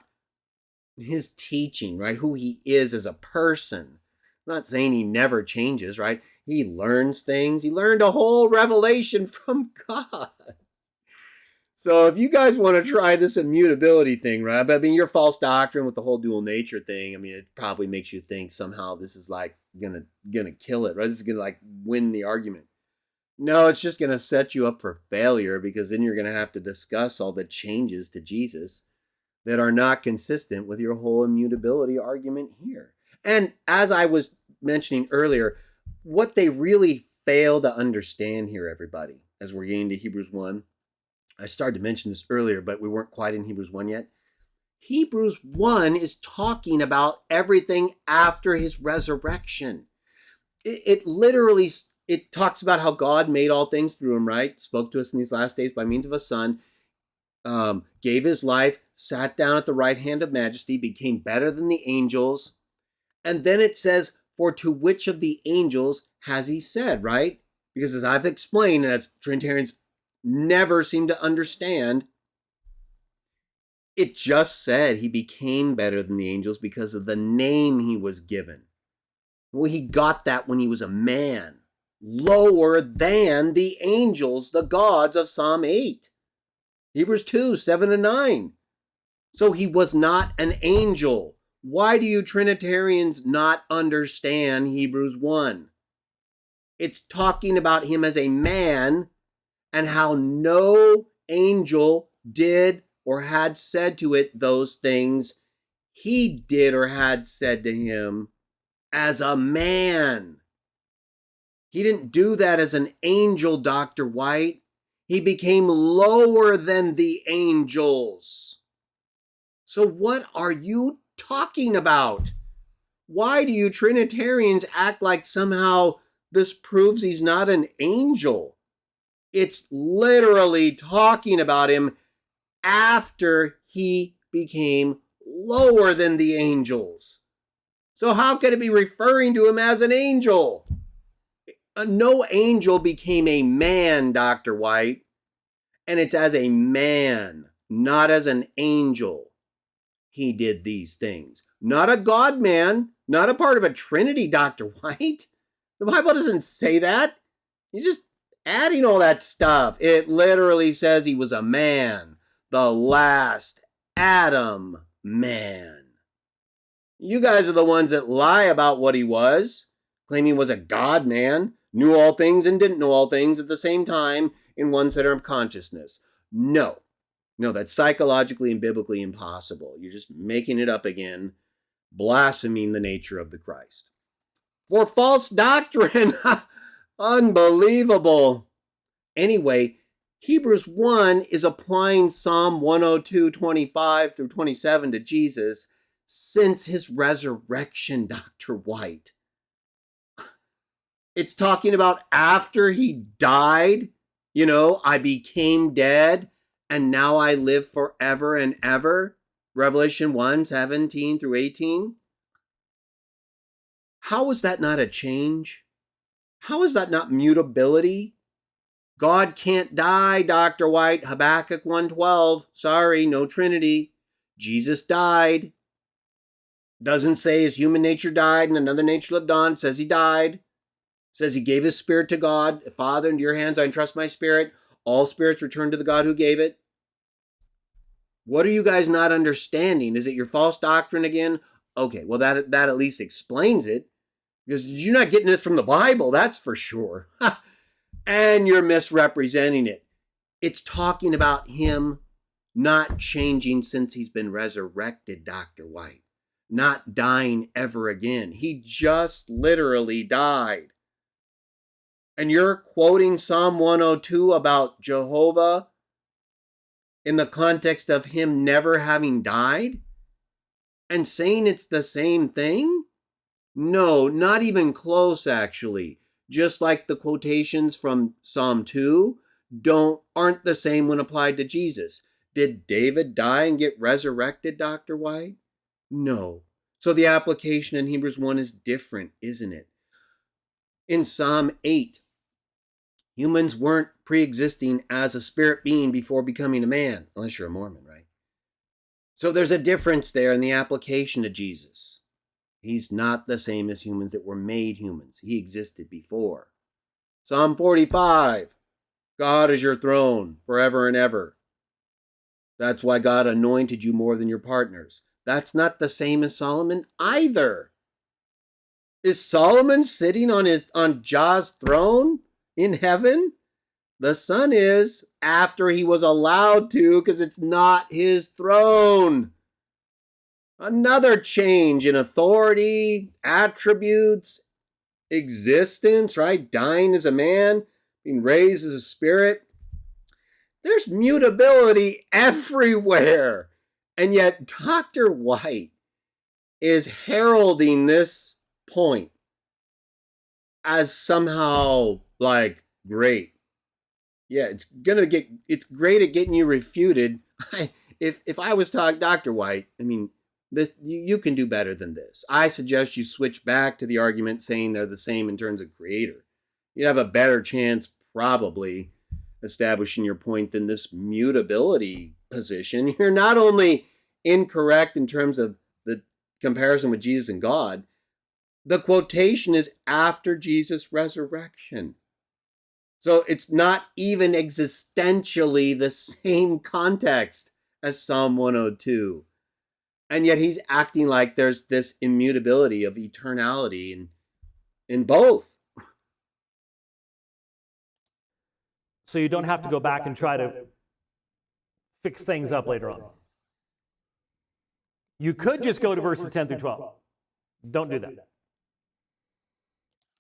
his teaching, right? Who he is as a person. I'm not saying he never changes, right? He learns things. He learned a whole revelation from God. So if you guys want to try this immutability thing, right? But your false doctrine with the whole dual nature thing, it probably makes you think somehow this is like gonna kill it, right? This is gonna like win the argument. No, it's just gonna set you up for failure, because then you're gonna have to discuss all the changes to Jesus that are not consistent with your whole immutability argument here. And as I was mentioning earlier, what they really fail to understand here, everybody, as we're getting to Hebrews 1, I started to mention this earlier, but we weren't quite in Hebrews 1 yet. Hebrews 1 is talking about everything after his resurrection. It literally, it talks about how God made all things through him, right? Spoke to us in these last days by means of a son, gave his life, sat down at the right hand of majesty, became better than the angels. And then it says, for to which of the angels has he said, right? Because as I've explained, and as Trinitarians never seem to understand, it just said he became better than the angels because of the name he was given. Well, he got that when he was a man, lower than the angels, the gods of Psalm 8. Hebrews 2, 7 and 9. So he was not an angel. Why do you Trinitarians not understand Hebrews 1? It's talking about him as a man and how no angel did or had said to it those things he did or had said to him as a man. He didn't do that as an angel, Dr. White. He became lower than the angels. So what are you talking about? Why do you Trinitarians act like somehow this proves he's not an angel? It's literally talking about him after he became lower than the angels. So how could it be referring to him as an angel? No angel became a man, Dr. White, and it's as a man, not as an angel. He did these things. Not a God-man, not a part of a Trinity, Dr. White. The Bible doesn't say that. You're just adding all that stuff. It literally says he was a man, the last Adam man. You guys are the ones that lie about what he was, claiming he was a God-man, knew all things and didn't know all things at the same time in one center of consciousness. No, that's psychologically and biblically impossible. You're just making it up again, blaspheming the nature of the Christ. For false doctrine. Unbelievable. Anyway, Hebrews 1 is applying Psalm 102, 25 through 27 to Jesus since his resurrection, Dr. White. It's talking about after he died, I became dead and now I live forever and ever. Revelation 1, 17 through 18. How is that not a change? How is that not mutability? God can't die, Dr. White. Habakkuk 1:12. Sorry, no Trinity. Jesus died. Doesn't say his human nature died and another nature lived on. It says he died. It says he gave his spirit to God. Father, into your hands I entrust my spirit. All spirits return to the God who gave it. What are you guys not understanding? Is it your false doctrine again? Okay, well, that at least explains it. Because you're not getting this from the Bible, that's for sure. And you're misrepresenting it. It's talking about him not changing since he's been resurrected, Dr. White. Not dying ever again. He just literally died. And you're quoting Psalm 102 about Jehovah in the context of him never having died? And saying it's the same thing? No, not even close, actually. Just like the quotations from Psalm 2 aren't the same when applied to Jesus. Did David die and get resurrected, Dr. White? No. So the application in Hebrews 1 is different, isn't it? In Psalm 8, humans weren't pre-existing as a spirit being before becoming a man, unless you're a Mormon, right? So there's a difference there in the application to Jesus. He's not the same as humans that were made humans. He existed before. Psalm 45, God is your throne forever and ever. That's why God anointed you more than your partners. That's not the same as Solomon either. Is Solomon sitting on Jah's throne in heaven? The Son is, after he was allowed to, because it's not his throne. Another change in authority, attributes, existence, right? Dying as a man, being raised as a spirit. There's mutability everywhere. And yet Dr. White is heralding this point as somehow like great. Yeah, it's great at getting you refuted. If I was talking Dr. White, you can do better than this. I suggest you switch back to the argument saying they're the same in terms of creator. You'd have a better chance probably establishing your point than this mutability position. You're not only incorrect in terms of the comparison with Jesus and God, the quotation is after Jesus' resurrection. So it's not even existentially the same context as Psalm 102. And yet he's acting like there's this immutability of eternality in both. So you don't have to go back and try to fix things up later on. You could just go to verses 10 through 12. Don't do that.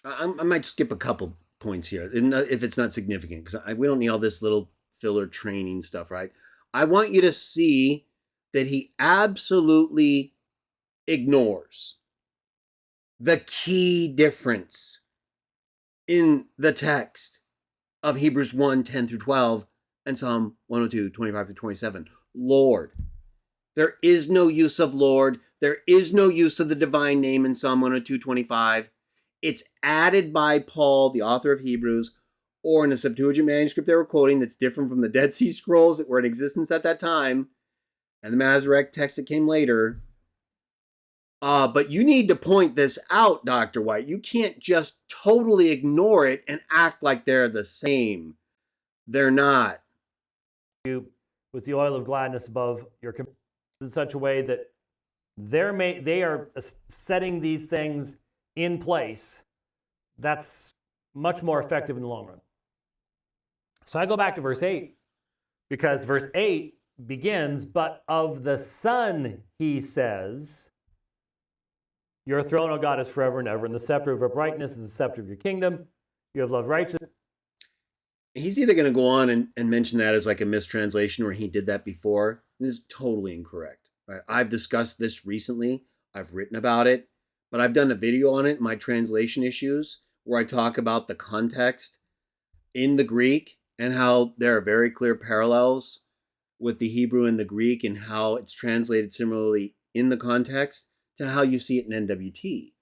I might skip a couple points here, if it's not significant, because we don't need all this little filler training stuff, right? I want you to see that he absolutely ignores the key difference in the text of Hebrews 1, 10 through 12, and Psalm 102, 25 through 27. Lord. There is no use of Lord. There is no use of the divine name in Psalm 102, 25. It's added by Paul, the author of Hebrews, or in a Septuagint manuscript they were quoting that's different from the Dead Sea Scrolls that were in existence at that time, and the Masoretic text that came later. But you need to point this out, Dr. White. You can't just totally ignore it and act like they're the same. They're not. With the oil of gladness above your companions in such a way that they are setting these things in place. That's much more effective in the long run. So I go back to verse 8, because verse 8 begins, but of the Son, he says, your throne, O God, is forever and ever, and the scepter of uprightness is the scepter of your kingdom. You have loved righteousness. He's either going to go on and mention that as like a mistranslation, or he did that before. This is totally incorrect. Right? I've discussed this recently. I've written about it, but I've done a video on it in my translation issues where I talk about the context in the Greek and how there are very clear parallels with the Hebrew and the Greek and how it's translated similarly in the context to how you see it in NWT.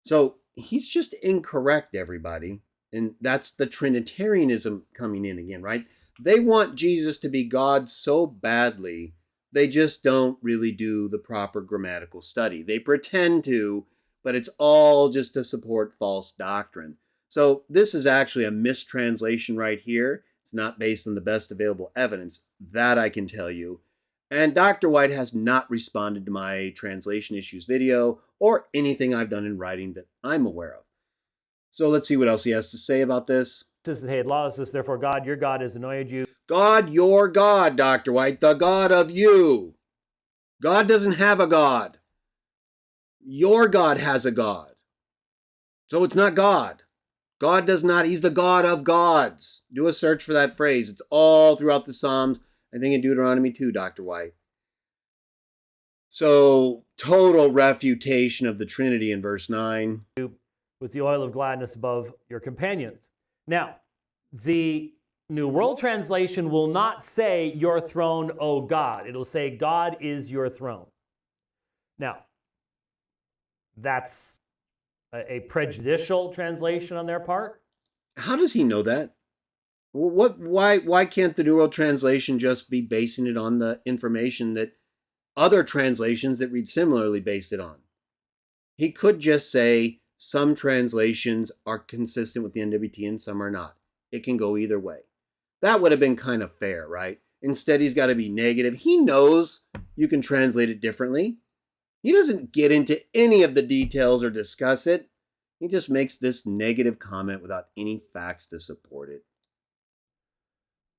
So he's just incorrect, everybody. And that's the Trinitarianism coming in again, right? They want Jesus to be God so badly, they just don't really do the proper grammatical study. They pretend to, but it's all just to support false doctrine. So this is actually a mistranslation right here. It's not based on the best available evidence. That I can tell you. And Dr. White has not responded to my translation issues video or anything I've done in writing that I'm aware of. So let's see what else he has to say about this. Hated lawlessness, therefore God, your God, has anointed you. God, your God, Dr. White, the God of you. God doesn't have a God. Your God has a God. So it's not God. God does not. He's the God of gods. Do a search for that phrase. It's all throughout the Psalms. I think in Deuteronomy 2, Dr. White. So total refutation of the Trinity in verse 9. With the oil of gladness above your companions. Now, the New World Translation will not say your throne, O God. It'll say God is your throne. Now, that's a prejudicial translation on their part. How does he know that? Why can't the New World Translation just be basing it on the information that other translations that read similarly based it on? He could just say some translations are consistent with the NWT and some are not. It can go either way. That would have been kind of fair, right? Instead, he's got to be negative. He knows you can translate it differently. He doesn't get into any of the details or discuss it. He just makes this negative comment without any facts to support it.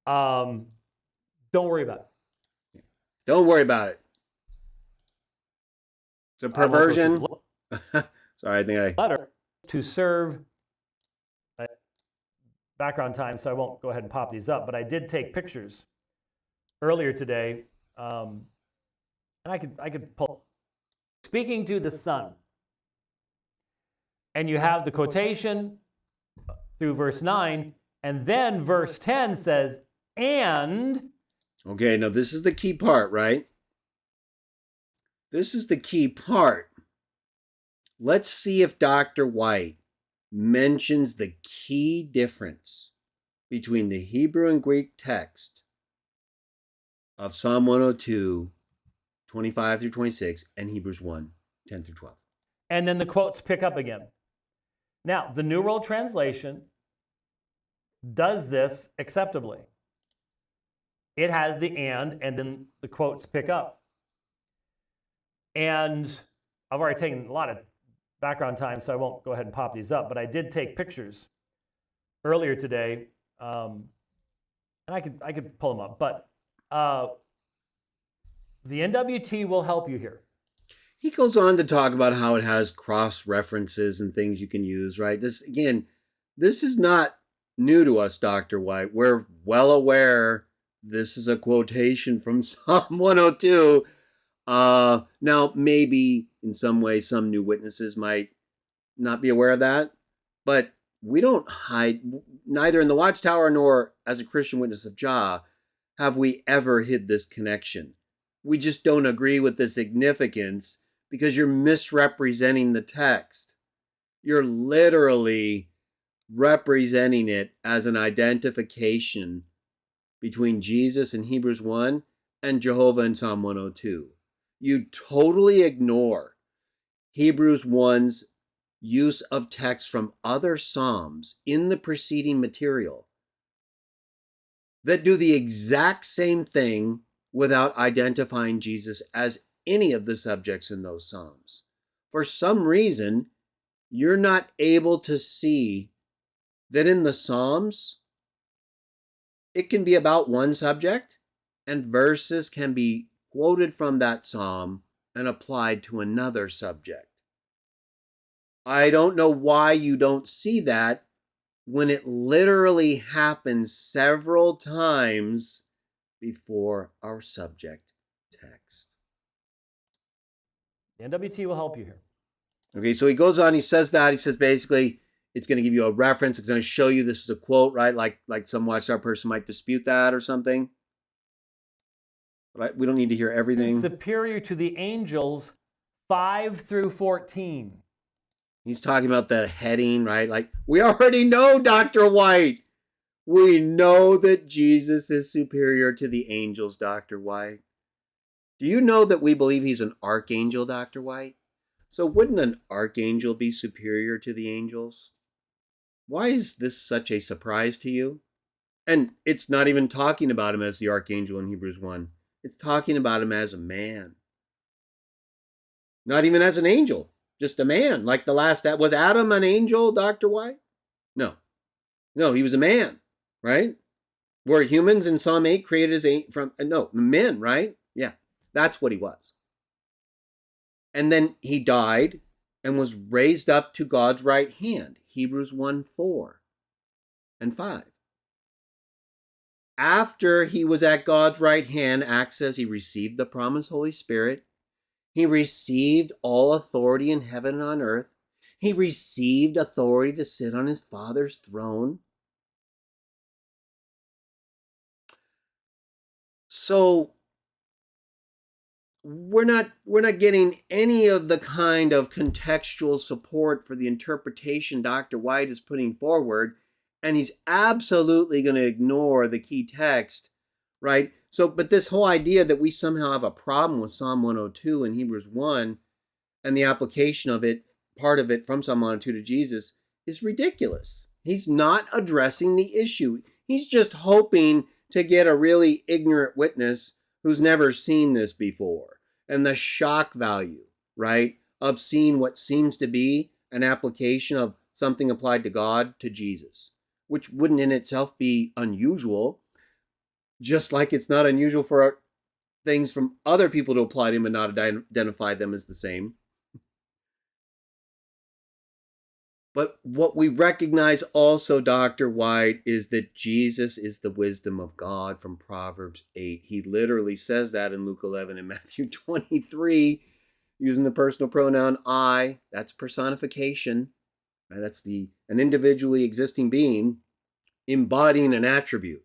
Don't worry about it. Don't worry about it. It's a perversion. Sorry, I think I... Letter to serve background time, so I won't go ahead and pop these up, but I did take pictures earlier today, and I could pull. Speaking to the Son. And you have the quotation through verse 9, and then verse 10 says, and... Okay, now this is the key part, right? This is the key part. Let's see if Dr. White mentions the key difference between the Hebrew and Greek text of Psalm 102, 25 through 26, and Hebrews 1, 10 through 12. And then the quotes pick up again. Now, the New World Translation does this acceptably. it has the and then the quotes pick up. And I've already taken a lot of background time, so I won't go ahead and pop these up, but I did take pictures earlier today, and I could pull them up, but the NWT will help you here. He goes on to talk about how it has cross references and things you can use, right? This is not new to us, Dr. White. We're well aware this is a quotation from Psalm 102. Now, maybe in some way, some new witnesses might not be aware of that, but we don't hide, neither in the Watchtower nor as a Christian witness of Jah, have we ever hid this connection. We just don't agree with the significance because you're misrepresenting the text. You're literally representing it as an identification between Jesus in Hebrews 1 and Jehovah in Psalm 102. You totally ignore Hebrews 1's use of text from other Psalms in the preceding material that do the exact same thing without identifying Jesus as any of the subjects in those Psalms. For some reason, you're not able to see that in the Psalms, it can be about one subject, and verses can be quoted from that Psalm and applied to another subject. I don't know why you don't see that when it literally happens several times before our subject text. The NWT will help you here. Okay, so he goes on, he says basically it's going to give you a reference, it's going to show you this is a quote, right? Like some Watchtower person might dispute that or something. But we don't need to hear everything. Superior to the angels, 5 through 14. He's talking about the heading, right? Like, we already know, Dr. White. We know that Jesus is superior to the angels, Dr. White. Do you know that we believe he's an archangel, Dr. White? So wouldn't an archangel be superior to the angels? Why is this such a surprise to you? And it's not even talking about him as the archangel in Hebrews 1. It's talking about him as a man. Not even as an angel. Just a man, like the last, that was Adam an angel, Dr. White? No, he was a man, right? Were humans in Psalm 8 created as men, right? Yeah, that's what he was. And then he died and was raised up to God's right hand, Hebrews 1, 4 and 5. After he was at God's right hand, Acts says he received the promised Holy Spirit. He received all authority in heaven and on earth. He received authority to sit on his Father's throne. So we're not getting any of the kind of contextual support for the interpretation Dr. White is putting forward, and he's absolutely going to ignore the key text, right? So, but this whole idea that we somehow have a problem with Psalm 102 and Hebrews 1 and the application of it, part of it from Psalm 102 to Jesus, is ridiculous. He's not addressing the issue. He's just hoping to get a really ignorant witness who's never seen this before. And the shock value, right, of seeing what seems to be an application of something applied to God to Jesus, which wouldn't in itself be unusual, just like it's not unusual for things from other people to apply to him and not identify them as the same. But what we recognize also, Dr. White, is that Jesus is the wisdom of God from Proverbs 8. He literally says that in Luke 11 and Matthew 23, using the personal pronoun I. That's personification. Right? That's an individually existing being embodying an attribute.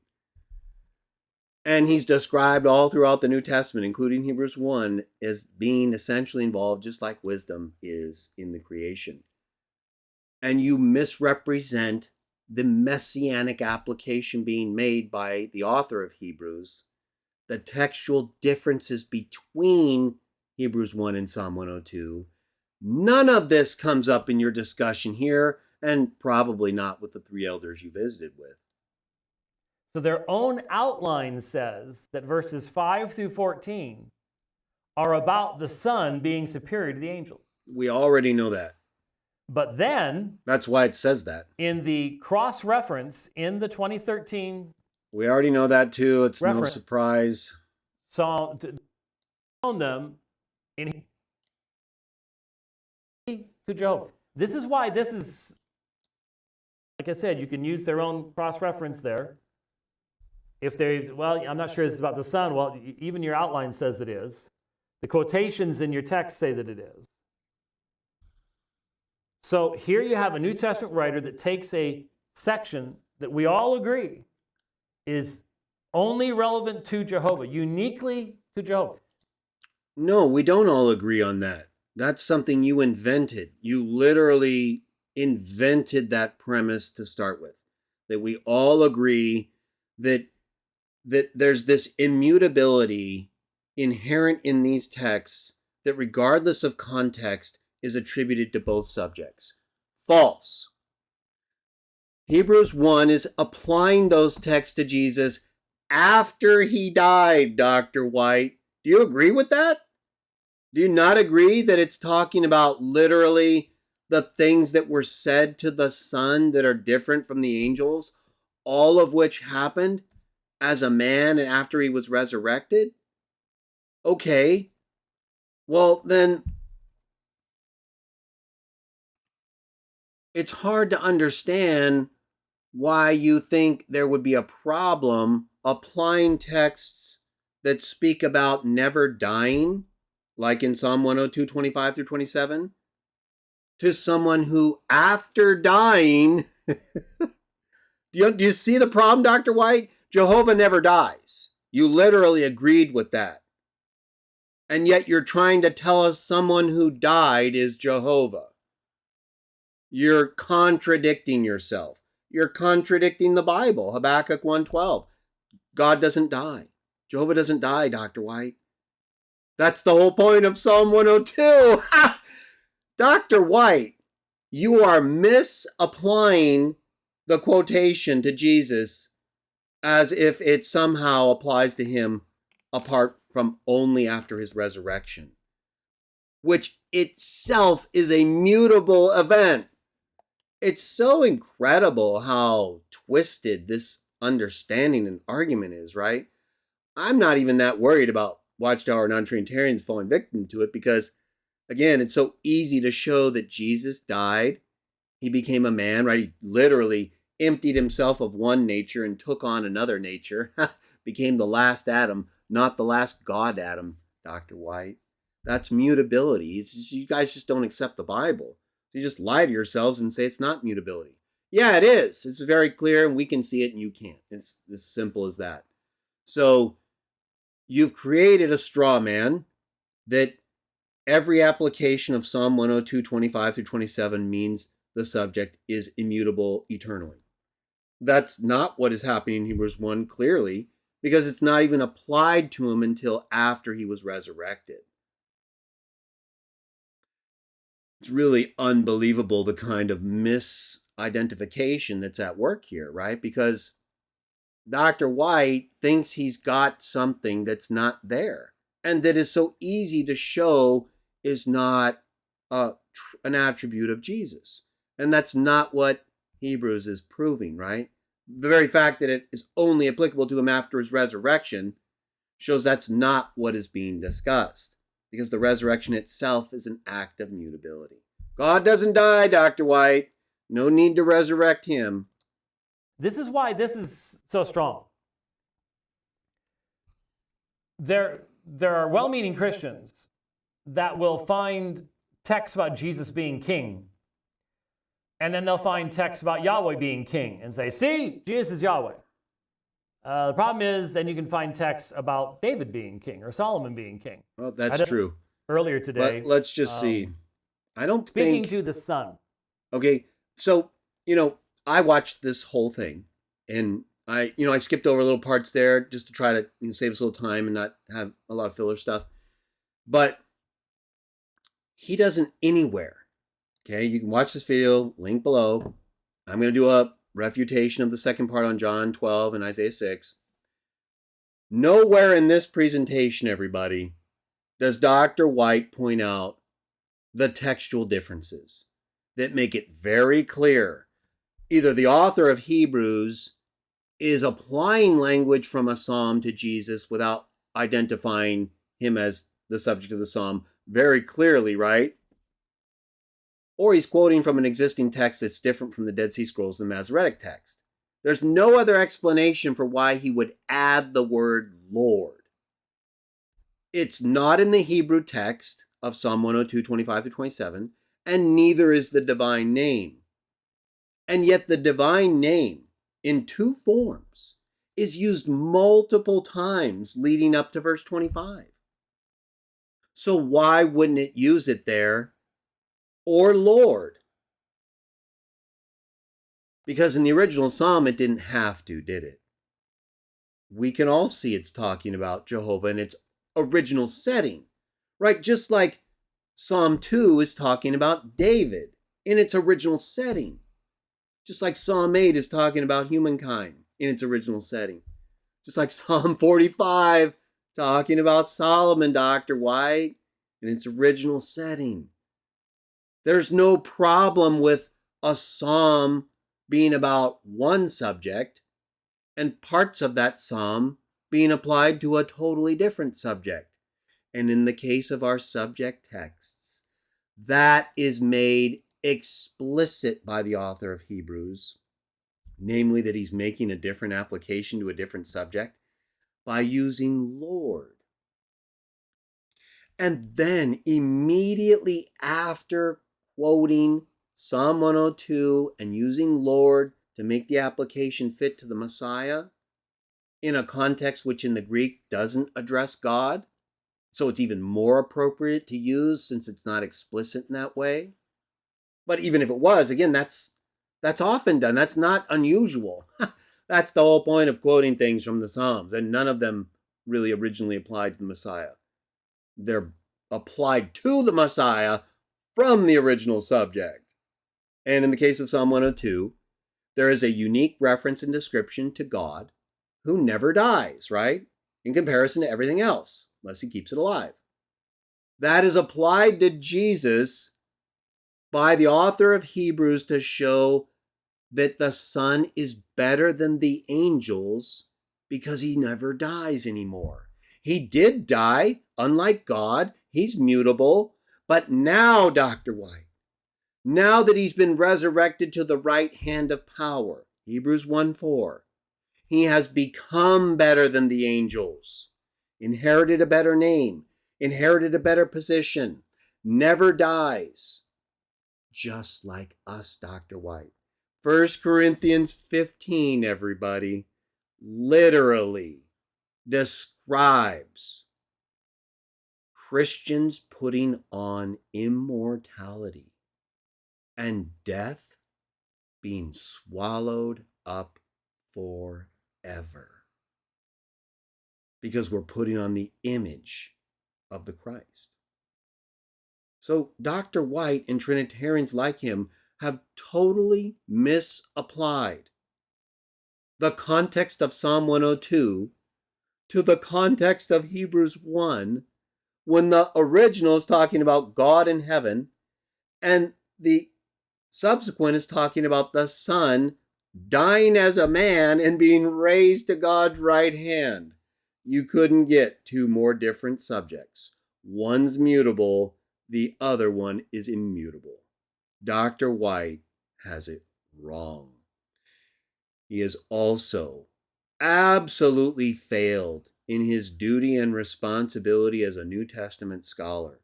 And he's described all throughout the New Testament, including Hebrews 1, as being essentially involved, just like wisdom is in the creation. And you misrepresent the messianic application being made by the author of Hebrews, the textual differences between Hebrews 1 and Psalm 102. None of this comes up in your discussion here, and probably not with the three elders you visited with. So their own outline says that verses 5 through 14 are about the Son being superior to the angels. We already know that. But then, that's why it says that. In the cross-reference in the 2013, we already know that too. It's no surprise. So found them in to Jehovah. This is why this is, like I said, you can use their own cross-reference there. If there's, well, I'm not sure it's about the Son. Well, even your outline says it is. The quotations in your text say that it is. So here you have a New Testament writer that takes a section that we all agree is only relevant to Jehovah, uniquely to Jehovah. No, we don't all agree on that. That's something you invented. You literally invented that premise to start with. That we all agree that there's this immutability inherent in these texts that regardless of context is attributed to both subjects. False. Hebrews 1 is applying those texts to Jesus after he died, Dr. White. Do you agree with that? Do you not agree that it's talking about literally the things that were said to the Son that are different from the angels, all of which happened as a man and after he was resurrected? Okay. Well, then it's hard to understand why you think there would be a problem applying texts that speak about never dying, like in Psalm 102, 25 through 27, to someone who, after dying, do you see the problem, Dr. White? Jehovah never dies. You literally agreed with that. And yet you're trying to tell us someone who died is Jehovah. You're contradicting yourself. You're contradicting the Bible. Habakkuk 1:12. God doesn't die. Jehovah doesn't die, Dr. White. That's the whole point of Psalm 102. Dr. White, you are misapplying the quotation to Jesus as if it somehow applies to him apart from only after his resurrection, which itself is a mutable event. It's so incredible how twisted this understanding and argument is, right? I'm not even that worried about Watchtower non-Trinitarians falling victim to it because, again, it's so easy to show that Jesus died. He became a man, right? He literally emptied himself of one nature and took on another nature. Became the last Adam, not the last God Adam, Dr. White. That's mutability. It's just, you guys just don't accept the Bible. So you just lie to yourselves and say it's not mutability. Yeah, it is. It's very clear and we can see it and you can't. It's as simple as that. So you've created a straw man that every application of Psalm 102, 25 through 27 means the subject is immutable eternally. That's not what is happening in Hebrews 1 clearly, because it's not even applied to him until after he was resurrected. It's really unbelievable the kind of misidentification that's at work here, right? Because Dr. White thinks he's got something that's not there and that is so easy to show is not an attribute of Jesus. And that's not what Hebrews is proving, right? The very fact that it is only applicable to him after his resurrection shows that's not what is being discussed, because the resurrection itself is an act of mutability. God doesn't die, Dr. White. No need to resurrect him. This is why this is so strong. There are well-meaning Christians that will find texts about Jesus being king, and then they'll find texts about Yahweh being king and say, see, Jesus is Yahweh. The problem is then you can find texts about David being king or Solomon being king. Well, that's true. Earlier today. Let's just see. I don't speaking think... to the Son. Okay, so, I watched this whole thing, and I skipped over little parts there just to try to save us a little time and not have a lot of filler stuff. But he doesn't anywhere. Okay, you can watch this video, link below. I'm going to do a refutation of the second part on John 12 and Isaiah 6. Nowhere in this presentation, everybody, does Dr. White point out the textual differences that make it very clear. Either the author of Hebrews is applying language from a psalm to Jesus without identifying him as the subject of the psalm very clearly, right? Or he's quoting from an existing text that's different from the Dead Sea Scrolls, the Masoretic text. There's no other explanation for why he would add the word Lord. It's not in the Hebrew text of Psalm 102, 25-27, and neither is the divine name. And yet the divine name, in two forms, is used multiple times leading up to verse 25. So why wouldn't it use it there, or Lord? Because in the original psalm, it didn't have to, did it? We can all see it's talking about Jehovah in its original setting, right? Just like Psalm 2 is talking about David in its original setting. Just like Psalm 8 is talking about humankind in its original setting. Just like Psalm 45 talking about Solomon, Dr. White, in its original setting. There's no problem with a psalm being about one subject and parts of that psalm being applied to a totally different subject. And in the case of our subject texts, that is made explicit by the author of Hebrews, namely that he's making a different application to a different subject by using Lord. And then immediately after quoting Psalm 102 and using Lord to make the application fit to the Messiah in a context which in the Greek doesn't address God, so it's even more appropriate to use since it's not explicit in that way. But even if it was, again, that's often done. That's not unusual. That's the whole point of quoting things from the Psalms, and none of them really originally applied to the Messiah. They're applied to the Messiah from the original subject. And in the case of Psalm 102, there is a unique reference and description to God who never dies, right? In comparison to everything else, unless he keeps it alive. That is applied to Jesus by the author of Hebrews to show that the Son is better than the angels because he never dies anymore. He did die, unlike God. He's mutable. But now, Dr. White, now that he's been resurrected to the right hand of power, Hebrews 1:4, he has become better than the angels, inherited a better name, inherited a better position, never dies, just like us, Dr. White. 1 Corinthians 15, everybody, literally describes Christians putting on immortality and death being swallowed up forever. Because we're putting on the image of the Christ. So Dr. White and Trinitarians like him have totally misapplied the context of Psalm 102 to the context of Hebrews 1, when the original is talking about God in heaven and the subsequent is talking about the Son dying as a man and being raised to God's right hand. You couldn't get two more different subjects. One's mutable, the other one is immutable. Dr. White has it wrong. He has also absolutely failed in his duty and responsibility as a New Testament scholar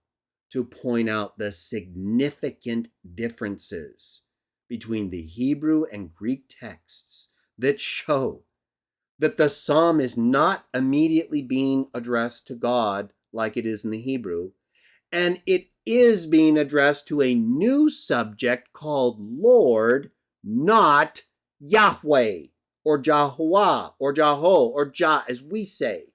to point out the significant differences between the Hebrew and Greek texts that show that the psalm is not immediately being addressed to God like it is in the Hebrew, and it is being addressed to a new subject called Lord, not Yahweh, or Jehovah, or Jeho, or Jah, as we say.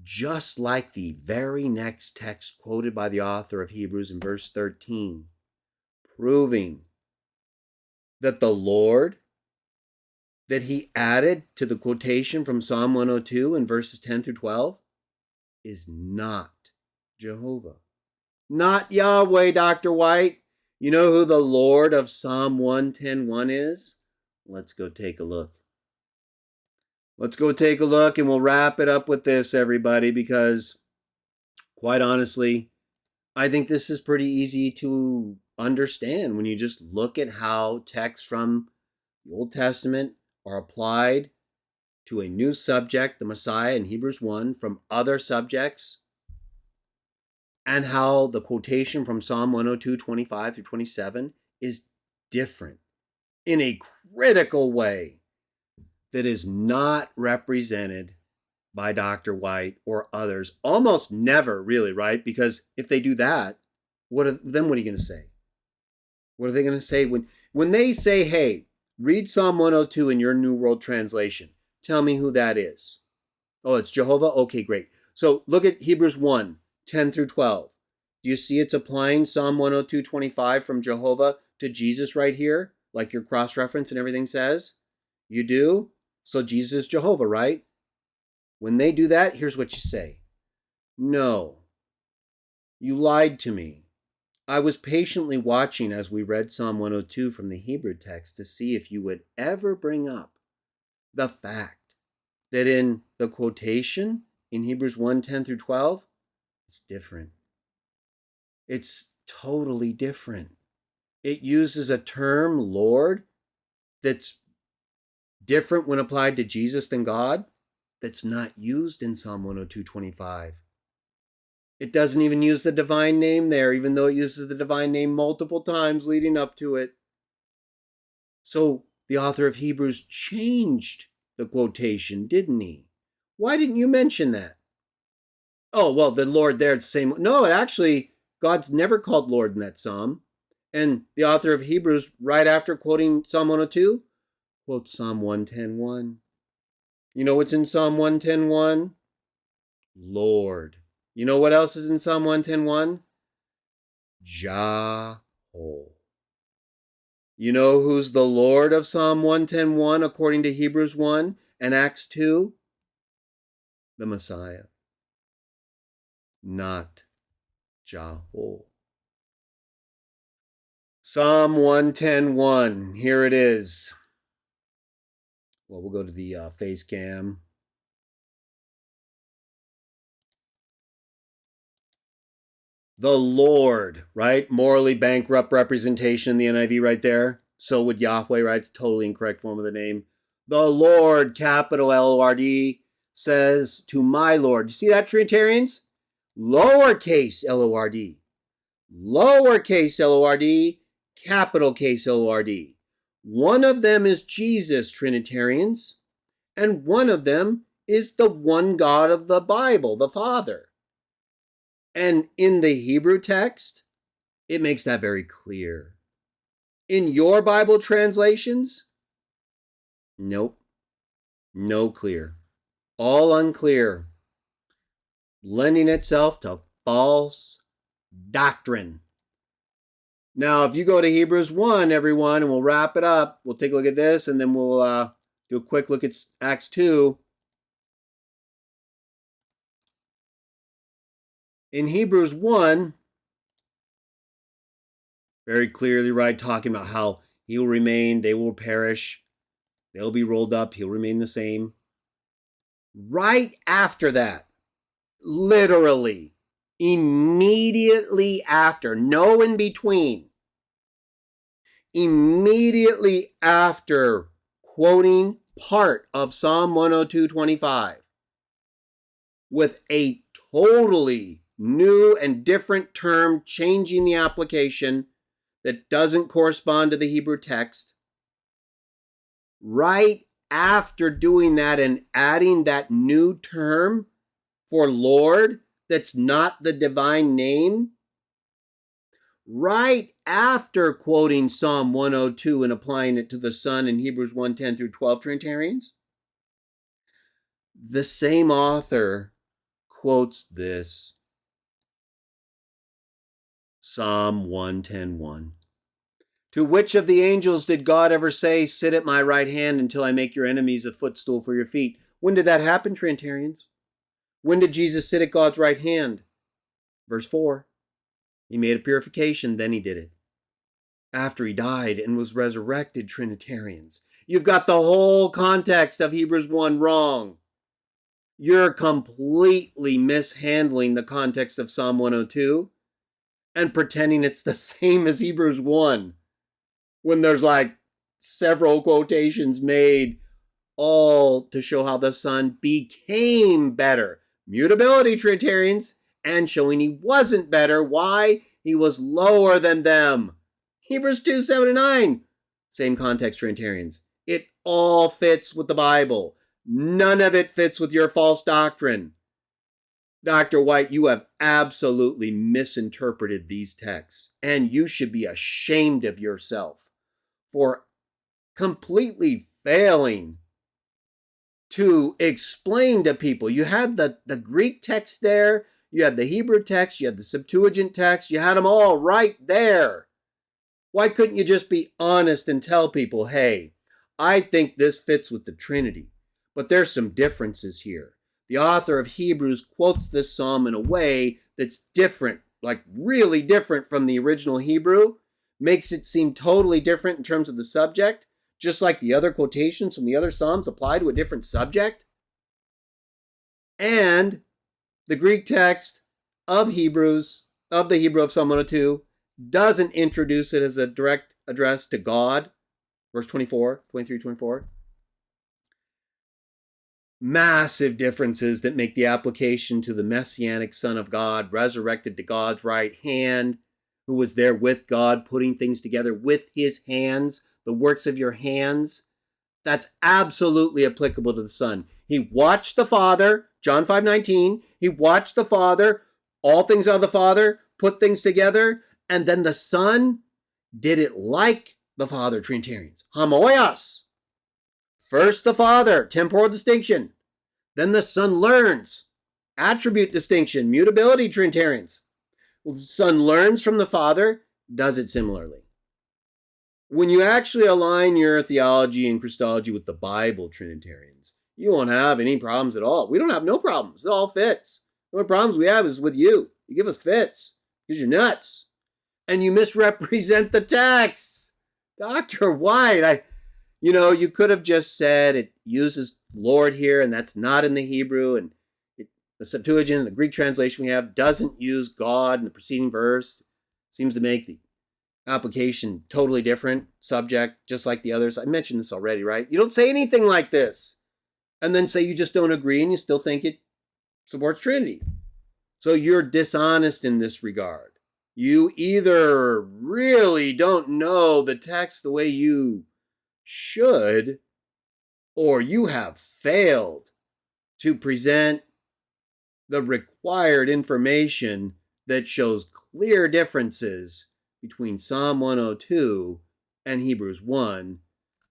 Just like the very next text quoted by the author of Hebrews in verse 13, proving that the Lord that he added to the quotation from Psalm 102 in verses 10 through 12 is not Jehovah. Not Yahweh, Dr. White. You know who the Lord of Psalm 110:1 is? Let's go take a look. Let's go take a look, and we'll wrap it up with this, everybody, because quite honestly, I think this is pretty easy to understand when you just look at how texts from the Old Testament are applied to a new subject, the Messiah in Hebrews 1, from other subjects, and how the quotation from Psalm 102, 25 through 27 is different in a critical way that is not represented by Dr. White or others. Almost never, really, right? Because if they do that, what are you going to say? What are they going to say when they say, hey, read Psalm 102 in your New World Translation? Tell me who that is. Oh, it's Jehovah? Okay, great. So look at Hebrews 1, 10 through 12. Do you see it's applying Psalm 102, 25 from Jehovah to Jesus right here? Like your cross-reference and everything says? You do? So Jesus is Jehovah, right? When they do that, here's what you say. No, you lied to me. I was patiently watching as we read Psalm 102 from the Hebrew text to see if you would ever bring up the fact that in the quotation in Hebrews 1, 10 through 12, it's different. It's totally different. It uses a term, Lord, that's different when applied to Jesus than God, that's not used in Psalm 102, 25. It doesn't even use the divine name there, even though it uses the divine name multiple times leading up to it. So the author of Hebrews changed the quotation, didn't he? Why didn't you mention that? Oh, well, the Lord there, it's the same. No, actually, God's never called Lord in that psalm. And the author of Hebrews, right after quoting Psalm 102, quotes Psalm 110:1. You know what's in Psalm 110:1? Lord. You know what else is in Psalm 110:1? Jehovah. You know who's the Lord of Psalm 110:1 according to Hebrews 1 and Acts 2? The Messiah. Not Jehovah. Psalm 110:1. Here it is. Well, we'll go to the face cam. The Lord, right? Morally bankrupt representation in the NIV right there. So would Yahweh, right? It's totally incorrect form of the name. The Lord, capital L-O-R-D, says to my Lord. You see that, Trinitarians? Lowercase L-O-R-D. Lowercase L-O-R-D, capital case L-O-R-D. One of them is Jesus, Trinitarians, and one of them is the one God of the Bible, the Father. And in the Hebrew text, it makes that very clear. In your Bible translations, nope. No clear. All unclear. Lending itself to false doctrine. Now, if you go to Hebrews 1, everyone, and we'll wrap it up. We'll take a look at this, and then we'll do a quick look at Acts 2. In Hebrews 1, very clearly, right, talking about how he will remain, they will perish, they'll be rolled up, he'll remain the same. Right after that, literally, immediately after, no in between, immediately after quoting part of Psalm 102:25 with a totally new and different term changing the application that doesn't correspond to the Hebrew text. Right after doing that and adding that new term for Lord that's not the divine name, right after quoting Psalm 102 and applying it to the Son in Hebrews 1:10 through 12, Trinitarians, the same author quotes this Psalm 110:1. To which of the angels did God ever say, sit at my right hand until I make your enemies a footstool for your feet? When did that happen, Trinitarians? When did Jesus sit at God's right hand? Verse 4. He made a purification, then he did it. After he died and was resurrected, Trinitarians. You've got the whole context of Hebrews 1 wrong. You're completely mishandling the context of Psalm 102 and pretending it's the same as Hebrews 1 when there's like several quotations made all to show how the Son became better. Mutability, Trinitarians, and showing he wasn't better. Why? He was lower than them. Hebrews 2, 7 and 9. Same context, Trinitarians. It all fits with the Bible. None of it fits with your false doctrine. Dr. White, you have absolutely misinterpreted these texts, and you should be ashamed of yourself for completely failing to explain to people. You had the Greek text there, you had the Hebrew text, you had the Septuagint text, you had them all right there. Why couldn't you just be honest and tell people, hey, I think this fits with the Trinity, but there's some differences here. The author of Hebrews quotes this psalm in a way that's different, like really different from the original Hebrew, makes it seem totally different in terms of the subject, just like the other quotations from the other psalms apply to a different subject. And the Greek text of Hebrews, of the Hebrew of Psalm 102, doesn't introduce it as a direct address to God. Verse 24, 23, 24. Massive differences that make the application to the Messianic Son of God, resurrected to God's right hand, who was there with God, putting things together with his hands, the works of your hands. That's absolutely applicable to the Son. He watched the Father, John 5:19. He watched the Father, all things out of the Father, put things together, and then the Son did it like the Father, Trinitarians. Homoios. First the Father, temporal distinction. Then the Son learns, attribute distinction, mutability, Trinitarians. Well, the Son learns from the Father, does it similarly. When you actually align your theology and Christology with the Bible, Trinitarians, you won't have any problems at all. We don't have no problems. It all fits. The only problems we have is with you. You give us fits because you're nuts. And you misrepresent the texts. Dr. White, you could have just said it uses Lord here, and that's not in the Hebrew, and the Septuagint, the Greek translation we have, doesn't use God in the preceding verse. Seems to make the application totally different subject, just like the others. I mentioned this already, right? You don't say anything like this, and then say you just don't agree, and you still think it supports Trinity. So you're dishonest in this regard. You either really don't know the text the way you should, or you have failed to present the required information that shows clear differences between Psalm 102 and Hebrews 1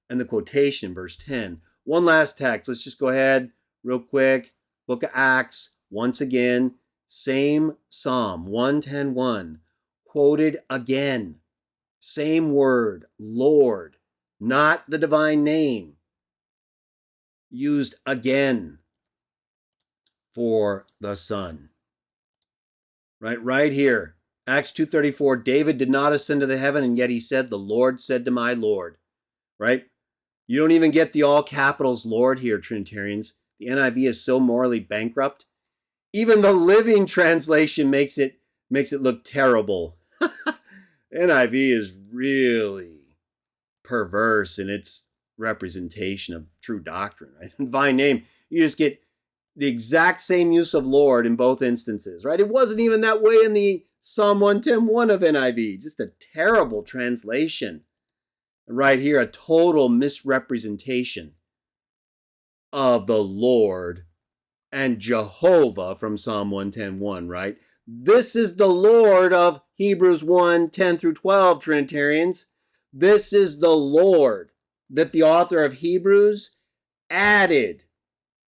and the quotation, verse 10. One last text. Let's just go ahead real quick. Book of Acts, once again, same Psalm 110:1, quoted again. Same word, Lord, not the divine name, used again for the Son. Right here. Acts 2:34, David did not ascend to the heaven, and yet he said, the Lord said to my Lord. Right? You don't even get the all capitals Lord here, Trinitarians. The NIV is so morally bankrupt. Even the Living Translation makes it look terrible. NIV is really perverse in its representation of true doctrine. Right? Divine name, you just get the exact same use of Lord in both instances, right? It wasn't even that way in the Psalm 110:1 of NIV. Just a terrible translation. Right here, a total misrepresentation of the Lord and Jehovah from Psalm 110:1, right? This is the Lord of Hebrews 1:10 through 12, Trinitarians. This is the Lord that the author of Hebrews added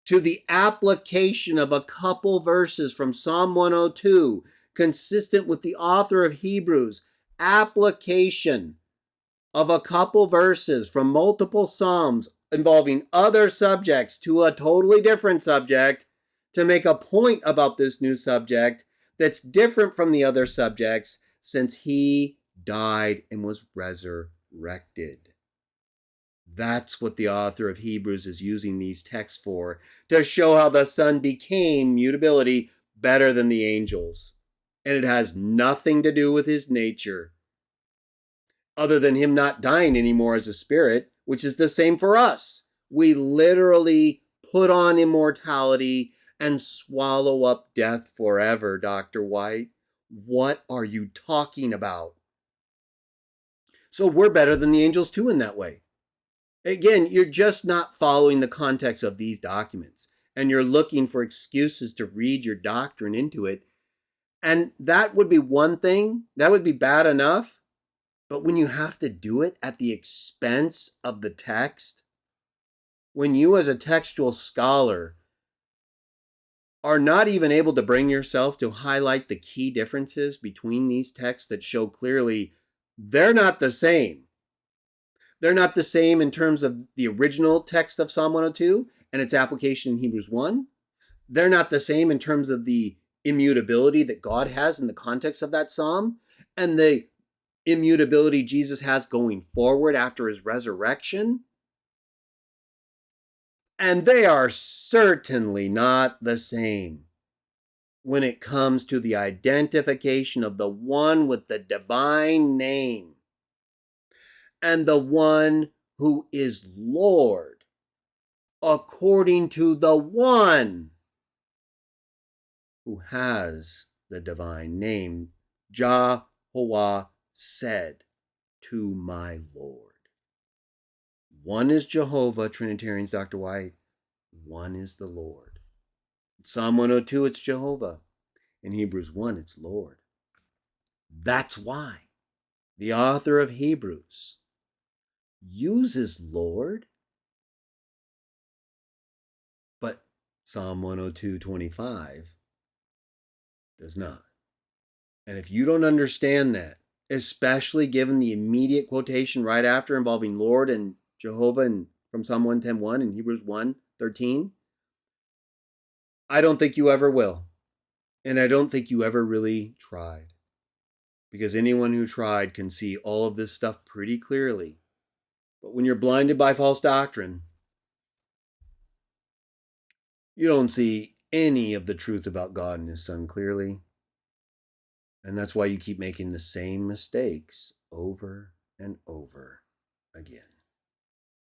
to the application of a couple verses from Psalm 102, consistent with the author of Hebrews. Application of a couple verses from multiple Psalms involving other subjects to a totally different subject to make a point about this new subject that's different from the other subjects, since he died and was resurrected. That's what the author of Hebrews is using these texts for, to show how the Son became mutability better than the angels. And it has nothing to do with his nature, other than him not dying anymore as a spirit, which is the same for us. We literally put on immortality and swallow up death forever, Dr. White. What are you talking about? So we're better than the angels too in that way. Again, you're just not following the context of these documents, and you're looking for excuses to read your doctrine into it. And that would be one thing. That would be bad enough. But when you have to do it at the expense of the text, when you as a textual scholar are not even able to bring yourself to highlight the key differences between these texts that show clearly they're not the same. They're not the same in terms of the original text of Psalm 102 and its application in Hebrews 1. They're not the same in terms of the immutability that God has in the context of that psalm and the immutability Jesus has going forward after his resurrection. And they are certainly not the same when it comes to the identification of the one with the divine name and the one who is Lord according to the one who has the divine name. Jehovah said to my Lord. One is Jehovah, Trinitarians, Dr. White. One is the Lord. In Psalm 102, it's Jehovah. In Hebrews 1, it's Lord. That's why the author of Hebrews uses Lord, but Psalm 102:25 does not. And if you don't understand that, especially given the immediate quotation right after involving Lord and Jehovah and from Psalm 110:1 and Hebrews 1:13, I don't think you ever will. And I don't think you ever really tried. Because anyone who tried can see all of this stuff pretty clearly. But when you're blinded by false doctrine, you don't see any of the truth about God and his Son clearly. And that's why you keep making the same mistakes over and over again.